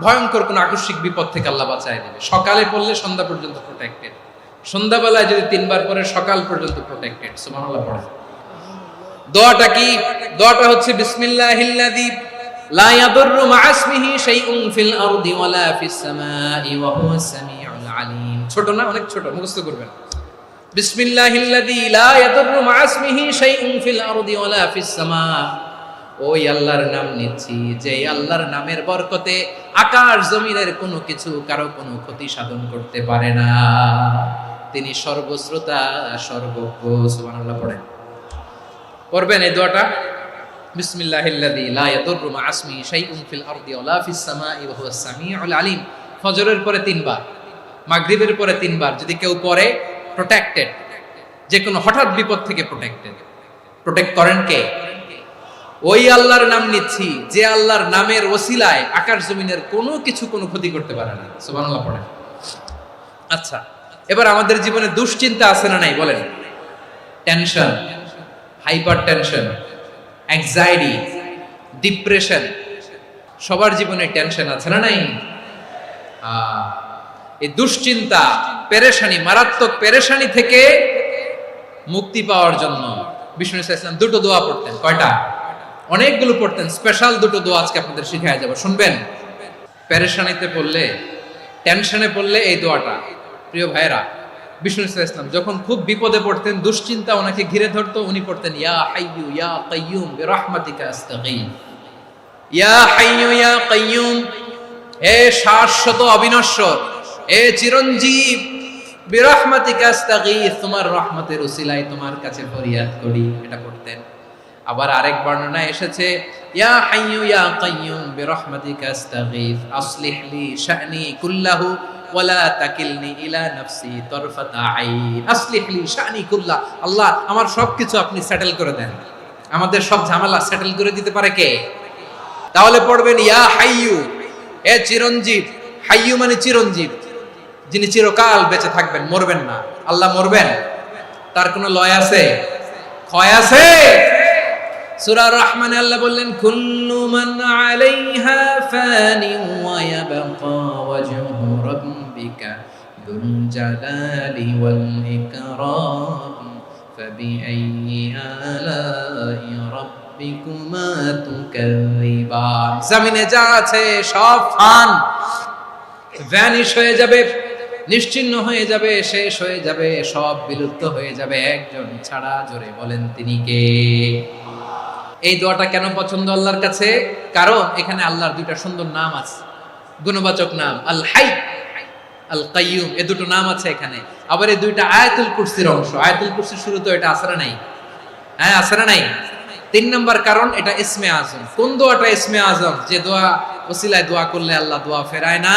ভয়ঙ্কর কোন আকস্মিক বিপদ থেকে আল্লাহ বাঁচায় দেবে। সকালে পড়লে সন্ধ্যা পর্যন্ত প্রোটেক্টেড, সন্ধ্যাবেলায় যদি 3 বার পড়ে সকাল পর্যন্ত প্রোটেক্টেড। সুবহানাল্লাহ পড়ে। দোয়াটা কি? দোয়াটা হচ্ছে বিসমিল্লাহিল্লাযী লা ইয়াদুররু মা'a ইসমিহি শাইউন ফিল আরদি ওয়ালা ফিস সামাই ওয়া হুয়াস সামিউল আলীম। ছোট না? অনেক ছোট, মুখস্থ করবেন। বিসমিল্লাহিল্লাযী লা ইয়াদুররু মা'a ইসমিহি শাইউন ফিল আরদি ওয়ালা ফিস সামা। ওই আল্লাহর নাম নিচ্ছি, যে আল্লাহর নামের বরকতে আকাশ জমিনের কোনো কিছু কারো কোনো ক্ষতি সাধন করতে পারে না। তিনি সর্বশ্রোতা, সর্বজ্ঞ। সুবহানাল্লাহ পড়েন। পড়বেন এই দোয়াটা, বিসমিল্লাহিল্লাযী লা ইয়াদুররু মা'a ইসমিহি শাইউন ফিল আরদি ওয়ালা ফিস সামাই ওয়া হুয়াস সামিউল আলীম। ফজরের পরে 3 বার, মাগরিবের পরে 3 বার যদি কেউ পড়ে, প্রোটেক্টেড, যে কোনো হঠাৎ বিপদ থেকে প্রোটেক্ট করেন কে? ওই আল্লাহর নাম নিচ্ছি, যে আল্লাহর নামের ওসিলায় আকাশ জমিনের কোনো কিছু কোনো ক্ষতি করতে পারে না। সুবহানাল্লাহ পড়েন। আচ্ছা, এবার আমাদের জীবনে দুশ্চিন্তা আছে না নাই বলেন? Tension, hyper tension, anxiety, depression, সবার জীবনে টেনশন আছে না নাই? এই দুশ্চিন্তা, পেরেশানি, মারাত্মক পেরেশানি থেকে মুক্তি পাওয়ার জন্য বিষ্ণু ইসলাম 2টো দোয়া পড়তেন। কয়টা? অনেকগুলো পড়তেন। স্পেশাল 2টো দোয়া আজকে আপনাদের শিখায়া যাব, শুনবেন? পেরেশানিতে পড়লে, টেনশনে পড়লে এই দোয়াটা। প্রিয় ভাইরা, বিষ্ণু ইসলাম যখন খুব বিপদে পড়তেন, দুশ্চিন্তা ওনাকে ঘিরে ধরতো, উনি পড়তেন ইয়া হাইয়ু ইয়া কাইয়ুম বিরহমাতিকা আস্তাগীথ। ইয়া হাইয়ু ইয়া কাইয়ুম, হে শাশ্বত অবিনশ্বর, হে চিরঞ্জীব, বিরহমাতিকা আস্তাগীথ, তোমার রহমতের উসিলায় তোমার কাছে ফরিয়াদ করি। এটা পড়তেন। আবার আরেক বর্ণনায় এসেছে ইয়া হাইয়ু ইয়া কাইয়ুম বিরহমাতিকা আস্তাগীথ আসলিহ লি শা'নি কুল্লাহু ওয়ালা তাকিলনি ইলা নাফসি তরফাতা আইন। আসলিহ লি শা'নি কুল্লাহ, আল্লাহ আমার সবকিছু আপনি সেটেল করে দেন, আমাদের সব ঝামেলা সেটেল করে দিতে পারে কে? তাহলে পড়বেন ইয়া হাইয়ু, হে চিরঞ্জীব, হাইয়ু মানে চিরঞ্জীব, যিনি চিরকাল বেঁচে থাকবেন, মরবেন না। আল্লাহ মরবেন? তার কোনো লয় আছে? ক্ষয় আছে? সূরা রহমানে আল্লাহ বললেন, কুল্লু মান আলাইহা ফানি ওয়া ইয়াবকা ওয়াজহু রাব্বিকা যুল জালালি ওয়াল ইকরাম ফাবিআইয়ি আলাই রাব্বিকুমা তুকাযিবান। জমিনে যা আছে সব ফান, ভ্যানিশ হয়ে যাবে, নিশ্চিহ্ন হয়ে যাবে, শেষ হয়ে যাবে, সব বিলুপ্ত হয়ে যাবে, একজন ছাড়া। জোরে বলেন তিনি কে? এই দোয়াটা কেন পছন্দ আল্লাহর কাছে? কারণ এখানে আল্লাহর দুইটা সুন্দর নাম আছে, গুণবাচক নাম, আল হাই, আল কাইয়ুম, এই দুটো নাম আছে এখানে। আবার এই দুইটা আয়াতুল কুরসির অংশ। আয়াতুল কুরসির শুরুতে এটা আছে না নাই? হ্যাঁ, আছে না নাই? 3 নম্বর কারণ, এটা ইসমে আজম। কোন দোয়াটা ইসমে আজম? যে দোয়া ওসিলায় দোয়া করলে আল্লাহ দোয়া ফেরায় না।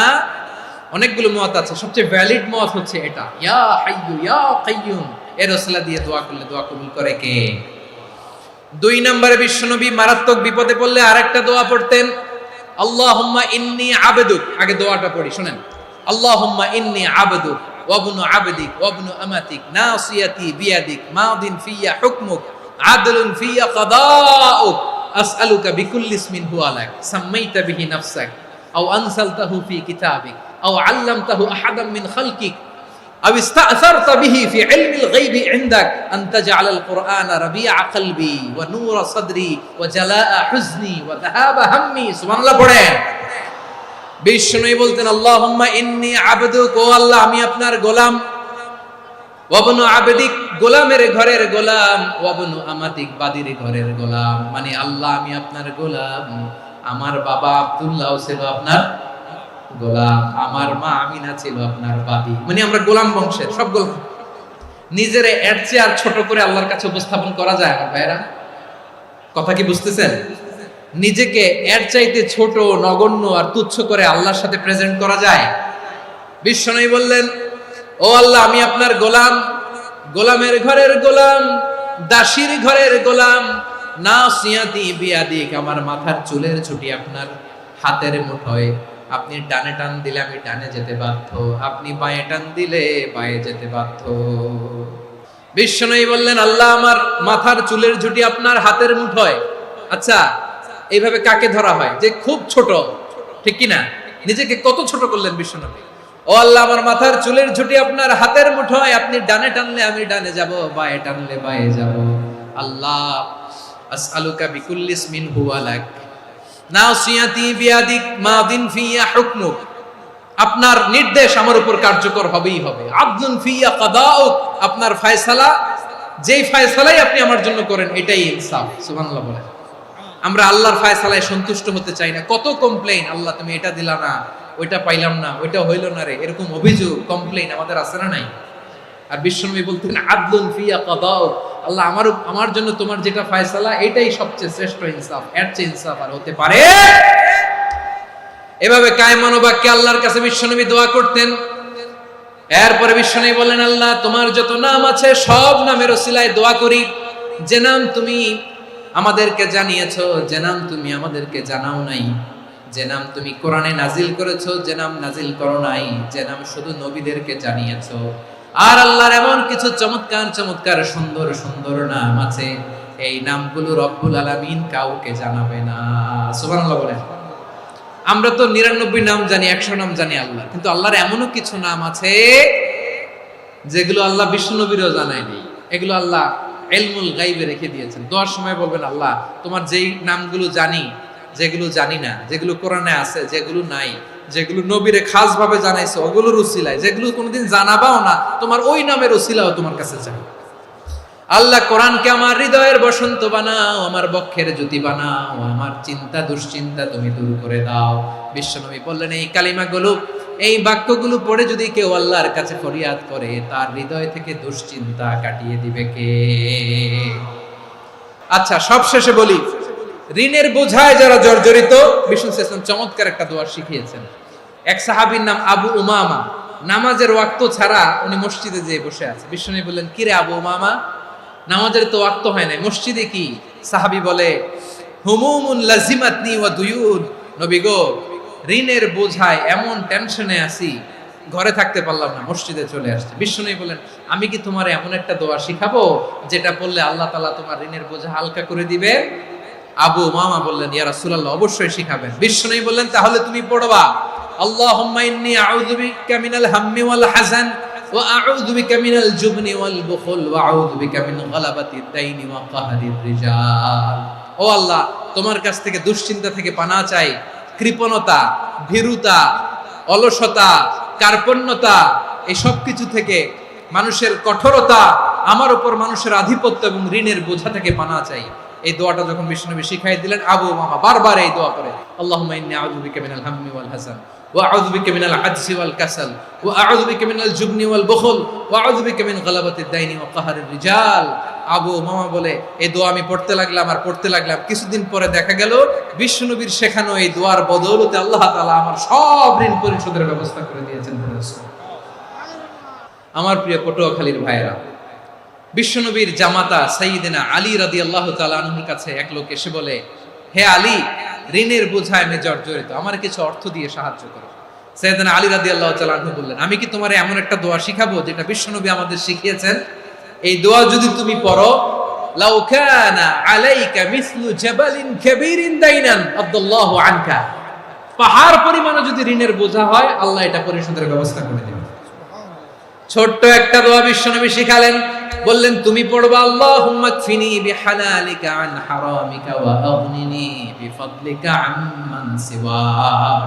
অনেকগুলো মত আছে, সবচেয়ে ভ্যালিড মত হচ্ছে এটা, ইয়া হাইয়ু ইয়া কাইয়ুম, এর ওসিলা দিয়ে দোয়া করলে দোয়া কবুল করে কে? 2 নম্বরে বিশ্বনবী মারাত্মক বিপদে পড়লে আরেকটা দোয়া পড়তেন, আল্লাহুম্মা ইন্নী আবদুক। আগে দোয়াটা পড়ি, শুনেন। আল্লাহুম্মা ইন্নী আবদুক ওয়া ইবনু আবদিক ওয়া ইবনু আমাতিক নাসিয়াতি বিয়াদিক মাদিন ফিয়া হুকমুক আদলুন ফিয়া কাদাউক আসআলুকা বিকুল্লি ইসমিন হুয়া লাক সাম্মাইতা বিহি নাফসাক আও আনসালতাহু ফি কিতাবিক আও আল্লামতাহু আহাদাম মিন খালকিক আও ইস্তা'সারতা বিহি ফি ইলমিল গায়বি ইনদাক আন তাজআলাল কুরআনা রাবিআ কলবি ওয়া নূরা সাদরি ওয়া জালাআ হুজনি ওয়া যাহাবা হাম্মি। সুবহানাল্লাহ পড়েন। বিষ্ণুই বলতেন, আল্লাহুম্মা ইন্নী আবদুক, ও আল্লাহ আমি আপনার গোলাম, ওয়া ইবনু আবদিক, গোলামের ঘরের গোলাম, ওয়া ইবনু আমাতিক, বাদীর ঘরের গোলাম। মানে আল্লাহ আমি আপনার গোলাম, আমার বাবা আব্দুল্লাহ ছিল আপনার গোলাম, আমার মা আমিনা ছিল আপনার বাদী। মানে আমরা গোলাম বংশের, সব গোলাম। নিজেরে এর চেয়ে আর ছোট করে আল্লাহর কাছে উপস্থাপন করা যায় আমার ভাইরা? কথা কি বুঝতেছেন? নিজেকে এর চাইতে ছোট, নগণ্য আর তুচ্ছ করে আল্লাহর সাথে প্রেজেন্ট করা যায়? বিশ্বনবী বললেন, ও আল্লাহ আমি আপনার গোলাম, গোলামের ঘরের গোলাম, দাসীর ঘরের গোলাম, নাসিয়াতি বিয়াদিক, আমার মাথার চুলের ছুটি আপনার হাতের মুঠোয়। আপনি ডানে টান দিলে আমি ডানে যেতে বাধ্য, আপনি বাঁয়ে টান দিলে বাঁয়ে যেতে বাধ্য। বিশ্বনবী বললেন, আল্লাহ আমার মাথার চুলের ঝুঁটি আপনার হাতের মুঠোয়। আচ্ছা, এইভাবে কাকে ধরা হয়? যে খুব ছোট, ঠিক কি না? নিজেকে কত ছোট করলেন বিশ্বনবী। ও আল্লাহ আমার মাথার চুলের ঝুঁটি আপনার হাতের মুঠোয়, আপনি ডানে টানলে আমি ডানে যাব, বাঁয়ে টানলে বাঁয়ে যাব। আল্লাহ আসআলুকা বিকুল্লি ইসমিন হুয়া লাক নাসিয়াতি বিয়াদিক মাদিন ফিয়া হুকমুক, আপনার নির্দেশ আমার উপর কার্যকর হবেই হবে। আদলুন ফিয়া কাদাউক, আপনার ফয়সালা, যেই ফয়সালাই আপনি আমার জন্য করেন এটাই ইনসাফ। সুবহানাল্লাহ বলেন। আমরা আল্লাহর ফয়সালায় সন্তুষ্ট হতে চাই না। কত কমপ্লেইন, আল্লাহ তুমি এটা দিলা না, ওইটা পাইলাম না, ওইটা হইল না রে, এরকম অভিযোগ, কমপ্লেইন আমাদের আছে না নাই? আর বিশ্বনবী বলতেন, আদলুন ফিয়া কাদাউক, আল্লাহ আমার জন্য তোমার যেটা ফয়সালা এটাই সবচেয়ে শ্রেষ্ঠ ইনসাফ, এর চেয়ে ইনসাফ আর হতে পারে? এভাবে কায়মান বাক্যে আল্লাহর কাছে বিশ্বনবী দোয়া করতেন। এরপরে বিশ্বনবী বললেন, আল্লাহ তোমার যত নাম আছে সব নামের ওসিলায় দোয়া করি, যে নাম তুমি আমাদেরকে জানিয়েছো, যে নাম তুমি আমাদেরকে জানাও নাই, যে নাম তুমি কোরআনে নাজিল করেছো, যে নাম নাজিল করো নাই, যে নাম শুধু নবীদেরকে জানিয়েছো। আর আল্লাহর এমন কিছু চমৎকার চমৎকার সুন্দর সুন্দর নাম আছে, এই নামগুলো রব্বুল আলামিন কাউকে জানাবে না। সুবহানাল্লাহ বলেন। আমরা তো 99 নাম জানি, 100 নাম জানি আল্লাহ, কিন্তু আল্লাহর এমনও কিছু নাম আছে যেগুলো আল্লাহ বিষ্ণুনবীরও জানায়নি। এগুলো আল্লাহ ইলমুল গায়বে রেখে দিয়েছেন। দোয়ার সময় বলবেন, আল্লাহ তোমার যেই নামগুলো জানি, যেগুলো জানি না, যেগুলো কোরআনে আছে, যেগুলো নাই, যেগুলো নবীরে খাস ভাবে জানাইছো ওগুলোর উসিলায়, যেগুলো কোনোদিন জানাবাও না, তোমার ওই নামের উসিলাও তোমার কাছে চাই। আল্লাহ কোরআনকে আমার হৃদয়ের বসন্ত বানাও, আমার বক্ষের জ্যোতি বানাও, আমার চিন্তা দুশ্চিন্তা তুমি দূর করে দাও। বিশ্বনবী বললেন, এই কালিমাগুলো, এই বাক্যগুলো পড়ে যদি কেউ আল্লাহর কাছে ফরিয়াদ করে, তার হৃদয় থেকে দুশ্চিন্তা কাটিয়ে দিবে কে? আচ্ছা, সবশেষে বলি, ঋণের বোঝায় যারা জর্জরিত, বিষ্ণু সাল্লাল্লাহু চমৎকার একটা দোয়া শিখিয়েছেন। এক সাহাবীর নাম আবু উমামা, নামাজের ওয়াক্ত ছাড়া উনি মসজিদে যেয়ে বসে আছে। বিষ্ণু বললেন, কি রে আবু উমামা, নামাজের তো ওয়াক্ত হয় না, মসজিদে কি? সাহাবী বলে, হুমুমুন লাজিমাতনি ওয়া দুয়ুন, নবী গো ঋণের বোঝায় এমন টেনশনে আছি, ঘরে থাকতে পারলাম না, মসজিদে চলে আসছে। বিশ্বনবী বলেন, আমি কি তোমার এমন একটা দোয়া শিখাবো যেটা পড়লে আল্লাহ তাআলা তোমার ঋণের বোঝা হালকা করে দিবে? আবু উমামা বললেন, ইয়া রাসূলুল্লাহ, অবশ্যই শিখাবেন। বিশ্বনবী বললেন, তাহলে তুমি পড়বা, আল্লাহুম্মা ইন্নী আউযু বিকা মিনাল হাম্মি ওয়াল হাযান ওয়া আউযু বিকা মিনাল জুবনি ওয়াল বুখল ওয়া আউযু বিকা মিন গালাবাতিদ দাইনি ওয়া কাহরির রিজাল। ও আল্লাহ, তোমার কাছ থেকে দুশ্চিন্তা থেকে পানাহ চাই, কৃপণতা, ভীরুতা, অলসতা, কার্পণ্যতা, এই সব কিছু থেকে, মানুষের কঠোরতা, আমার উপর মানুষের আধিপত্য এবং ঋণের বোঝা থেকে পানাহ চাই। এই দোয়াটা যখন বিশ্বনবী শিখাই দিলেন, আবু উমামা বারবার এই দোয়া করে, আল্লাহুম্মা ইন্নী আউযু বিকা মিনাল হাম্মি ওয়াল হাযান ওয়া আউযু বিকা মিনাল আজজি ওয়াল কাসাল ওয়া আউযু বিকা মিনাল জুবনি ওয়াল বুখল ওয়া আউযু বিকা মিন গালাবাতিদ দাইনি ওয়া কাহরির রিজাল। আবু উমামা বলে, এই দোয়া আমি পড়তে লাগলাম। কিছুদিন পরে দেখা গেল বিশ্বনবীর শেখানো এই দোয়ার বদৌলতে আল্লাহ তাআলা আমার সব ঋণ পরিশোধের ব্যবস্থা করে দিয়েছেন। আমার প্রিয় পটুয়াখালীর ভাইরা, বিশ্বনবীর জামাতা সাইয়্যিদিনা আলী রাদিয়াল্লাহু তাআলা আনহুর কাছে এক লোক এসে বলে, হে আলী, ঋণের বোঝায় আমি জর্জরিত, আমার কিছু অর্থ দিয়ে সাহায্য করো। সাইয়্যিদিনা আলী রাদিয়াল্লাহু তাআলা আনহু বললেন, আমি কি তোমারে এমন একটা দোয়া শিখাবো যেটা বিশ্বনবী আমাদের শিখিয়েছেন? এই দোয়া যদি তুমি পড়ো, লাউ কানা আলাইকা মিসলু জাবালিন কাবীরিন দাইনান আদাল্লাহু আনকা, পাহাড় পরিমাণে যদি ঋণের বোঝা হয়, আল্লাহ এটা পরিশোধের ব্যবস্থা করে দেবেন। ছোট্ট একটা দোয়া বিশ্বনবী শিখালেন, বললেন, তুমি পড়বা, আল্লাহুম্মা কফিনি বিহালালিকা আন হারামিকা ওয়া আগনিনি বিফাদলিকা আম্মান সিওয়াক।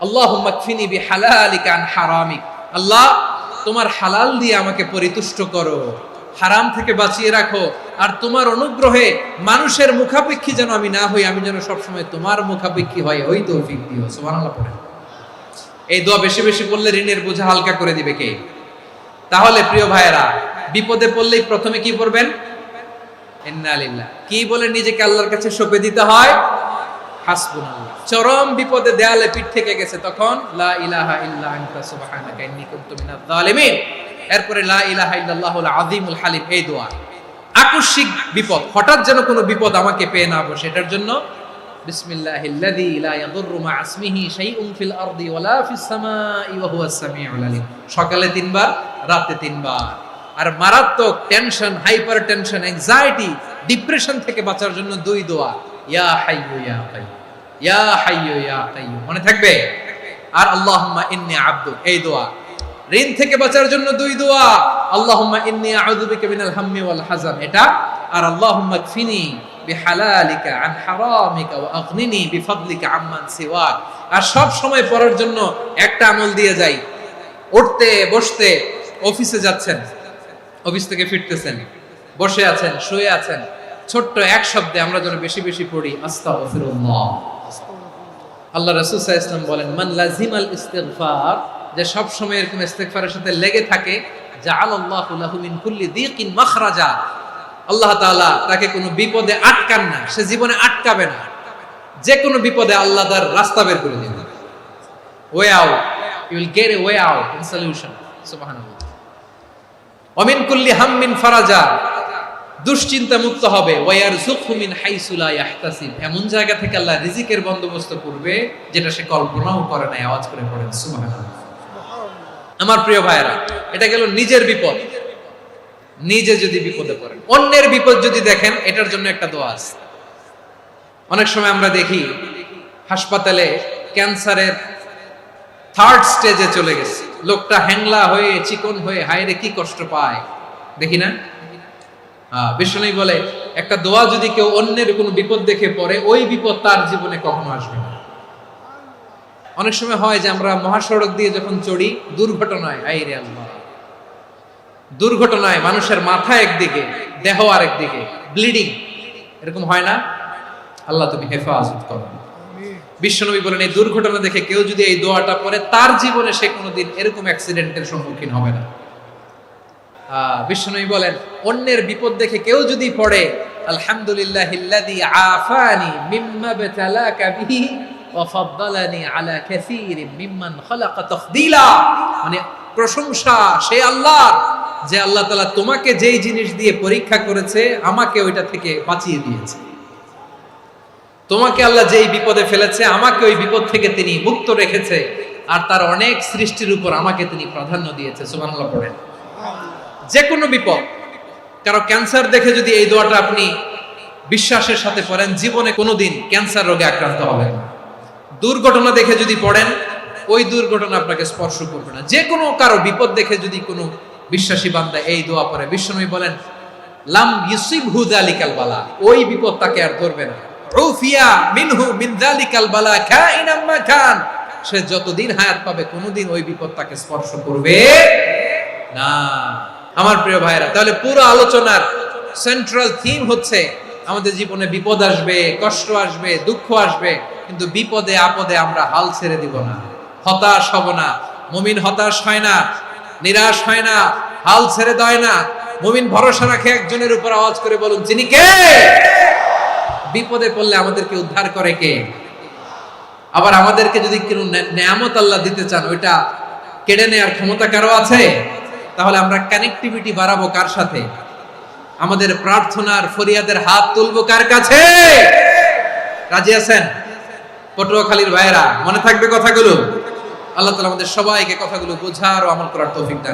আল্লাহুম্মা কফিনি বিহালালিকা আন হারামিক, আল্লাহ তোমার হালাল দিয়ে আমাকে পরিতুষ্ট করো, হারাম থেকে বাঁচিয়ে রাখো, আর তোমার অনুগ্রহে মানুষের মুখাপেক্ষী যেন আমি না হই, আমি যেন সবসময় তোমার মুখাপেক্ষী হই, ওই তৌফিক দিও। সুবহানাল্লাহ পড়েন। এই দোয়া বেশি বেশি পড়লে ঋণের বোঝা হালকা করে দিবে কে? তাহলে প্রিয় ভাইয়েরা, বিপদে পড়লেই প্রথমে কি পড়বেন? ইন্না লিল্লাহ। কি বলে নিজেকে আল্লাহর কাছে সঁপে দিতে হয়? হাসবুনাল্লাহ। চরম বিপদে দেয়ালে পিঠ থেকে গেছে, তখন লা ইলাহা ইল্লা আনতা সুবহানাকা ইন্নী কুনতু মিনাজ জালিমিন। এরপরে লা ইলাহা ইল্লাল্লাহুল আযীমুল হালিম, এই দোয়া। আকস্মিক বিপদ, হঠাৎ যেন কোনো বিপদ আমাকে পেয়ে না বসে, এটার জন্য বিসমিল্লাহিল্লাযী লা ইয়াদুররু মা ইসমিহি শাইউন ফিল আরদি ওয়ালা ফিস সামাই ওয়া হুয়াস সামিউল আলীম। সকালে 3 বার, রাতে 3 বার। আর মারাত্মক tension, hyper tension, anxiety, depression থেকে বাঁচার জন্য 2 দোয়া, ইয়া হাইয়্যু ইয়া কাইয়্যুম, ইয়া হাইয়্যু ইয়া কাইয়্যুম, মনে থাকবে? আর আল্লাহুম্মা ইন্নী আবদুক, এই দোয়া। ঋণ থেকে বাঁচার জন্য 2 দোয়া, আল্লাহুম্মা ইন্নী আউযু বিকা মিনাল হাম্মি ওয়াল হাযান, এটা। আর আল্লাহুম্মা কফিনি বিহালালিকা আন হারামিকা ওয়া আগনিনি বিফাদলিকা আম্মান সিওয়াক। আর সব সময় পড়ার জন্য একটা আমল দিয়ে যাই, উঠতে বসতে, অফিসে যাচ্ছেন, অফিস থেকে ফিরতেছেন, বসে আছেন, শুয়ে আছেন, ছোট্ট এক শব্দে আমরা যেন বেশি বেশি পড়ি, আস্তাগফিরুল্লাহ। আল্লাহ রাসূল সাল্লাল্লাহু আলাইহি ওয়াসাল্লাম বলেন, মান লাজিমাল ইস্তিগফার, যে সব সময় এরকম ইস্তিগফারের সাথে লেগে থাকে, জাআলাল্লাহু লাহু মিন কুল্লি দীকিন মাখরাজা, আল্লাহ তাআলা তাকে কোনো বিপদে আটকান না, সে জীবনে আটকাবে না, যে কোনো বিপদে আল্লাহ তার রাস্তা বের করে দিবেন। Way out, you will get a way out in solution. সুবহানাল্লাহ। ওয়া মিন কুল্লি হাম্মিন ফারাজা, দুশ্চিন্তা মুক্ত হবে। ওয়া ইয়ারযুকহু মিন হাইসু লা ইয়াহতাসিব, এমন জায়গা থেকে আল্লাহ রিজিকের বন্দোবস্ত করবে যেটা সে কল্পনাও করে না। আওয়াজ করে পড়েন সুবহানাল্লাহ। আমার প্রিয় ভাইরা, এটা গেল নিজের বিপদ। নিজে যদি বিপদে পড়েন, অন্যের বিপদ যদি দেখেন, এটার জন্য একটা দোয়া আছে। অনেক সময় আমরা দেখি হাসপাতালে ক্যান্সারের 3rd স্টেজে চলে গেছে, লোকটা হ্যাংলা হয়ে, চিকন হয়ে, হায়রে কি কষ্ট পায়, দেখি না? বিশ্বনবী বলে, একটা দোয়া যদি কেউ অন্যের কোনো বিপদ দেখে পড়ে, ওই বিপদ তার জীবনে কখনো আসবে না। অনেক সময় হয় যে আমরা মহাসড়ক দিয়ে যখন চড়ি, দুর্ঘটনায়, আইরে আল্লাহ, দুর্ঘটনায় মানুষের মাথা একদিকে, দেহ আরেক দিকে, ব্লিডিং, এরকম হয় না? আল্লাহ তুমি হেফাজত করো। বিশ্বনবী বলেন, এই দুর্ঘটনা দেখে কেউ যদি এই দোয়াটা পড়ে, তার জীবনে সে কোনোদিন এরকম অ্যাক্সিডেন্টের সম্মুখীন হবে না। বিশ্বনবী বলেন, অন্যের বিপদ দেখে কেউ যদি পড়ে, আলহামদুলিল্লাহিল্লাযী আফানি মিম্মা বাতালাকা বিহি ওয়া ফাদ্দালানি আলা কাসীরিম মিম্মান খালাকা তাফদীলা, মানে প্রশংসা সে আল্লাহ, যে আল্লাহ তাআলা তোমাকে যেই জিনিস দিয়ে পরীক্ষা করেছে, আমাকে ওইটা থেকে বাঁচিয়ে দিয়েছে। তোমাকে আল্লাহ যেই বিপদে ফেলেছে, আমাকে ওই বিপদ থেকে তিনি মুক্ত রেখেছে, আর তার অনেক সৃষ্টির উপর আমাকে তিনি প্রাধান্য দিয়েছে। সুবহানাল্লাহ পড়েন। যে কোনো বিপদ, কারো ক্যান্সার দেখে যদি এই দোয়াটা আপনি বিশ্বাসের সাথে পড়েন, জীবনে কোনোদিন ক্যান্সার রোগে আক্রান্ত হবেন না। দুর্ঘটনা দেখে যদি পড়েন, ওই দুর্ঘটনা আপনাকে স্পর্শ করবে না। যে কোনো কারো বিপদ দেখে যদি কোনো বিশ্বাসী বান্দা এই দোয়া পড়ে, বিশ্বনবী বলেন লাম ইউসিবহু যালিকাল বালা, ওই বিপদ তাকে আর ধরবে না। উফিয়া মিনহু মিন যালিকাল বালা কাইনাম মা কান, সে যতদিন হায়াত পাবে কোনোদিন ওই বিপদ তাকে স্পর্শ করবে না। আমার প্রিয় ভাইরা, তাহলে পুরো আলোচনার সেন্ট্রাল থিম হচ্ছে আমাদের জীবনে বিপদ আসবে, কষ্ট আসবে, দুঃখ আসবে, কিন্তু বিপদে আপদে আমরা হাল ছেড়ে দিব না, হতাশ হব না। মুমিন হতাশ হয় না, নিরাশ হয় না, হাল ছেড়ে দেয় না। মুমিন ভরসা রাখে একজনের উপর। আওয়াজ করে বলুন, যিনি কে? বিপদে পড়লে আমাদেরকে উদ্ধার করে কে? আবার আমাদেরকে যদি কোনো নেয়ামত আল্লাহ দিতে চান, ওইটা কেড়ে নেওয়ার ক্ষমতা কারো আছে? তাহলে আমরা কানেক্টিভিটি বাড়াবো কার সাথে? আমাদের প্রার্থনার ফরিয়াদের হাত তুলবো কার কাছে? রাজি আছেন? পটুয়াখালীর ভাইয়েরা, মনে থাকবে কথাগুলো? আল্লাহ তাআলা আমাদের সবাইকে কথাগুলো বোঝার ও আমল করার তৌফিক দান।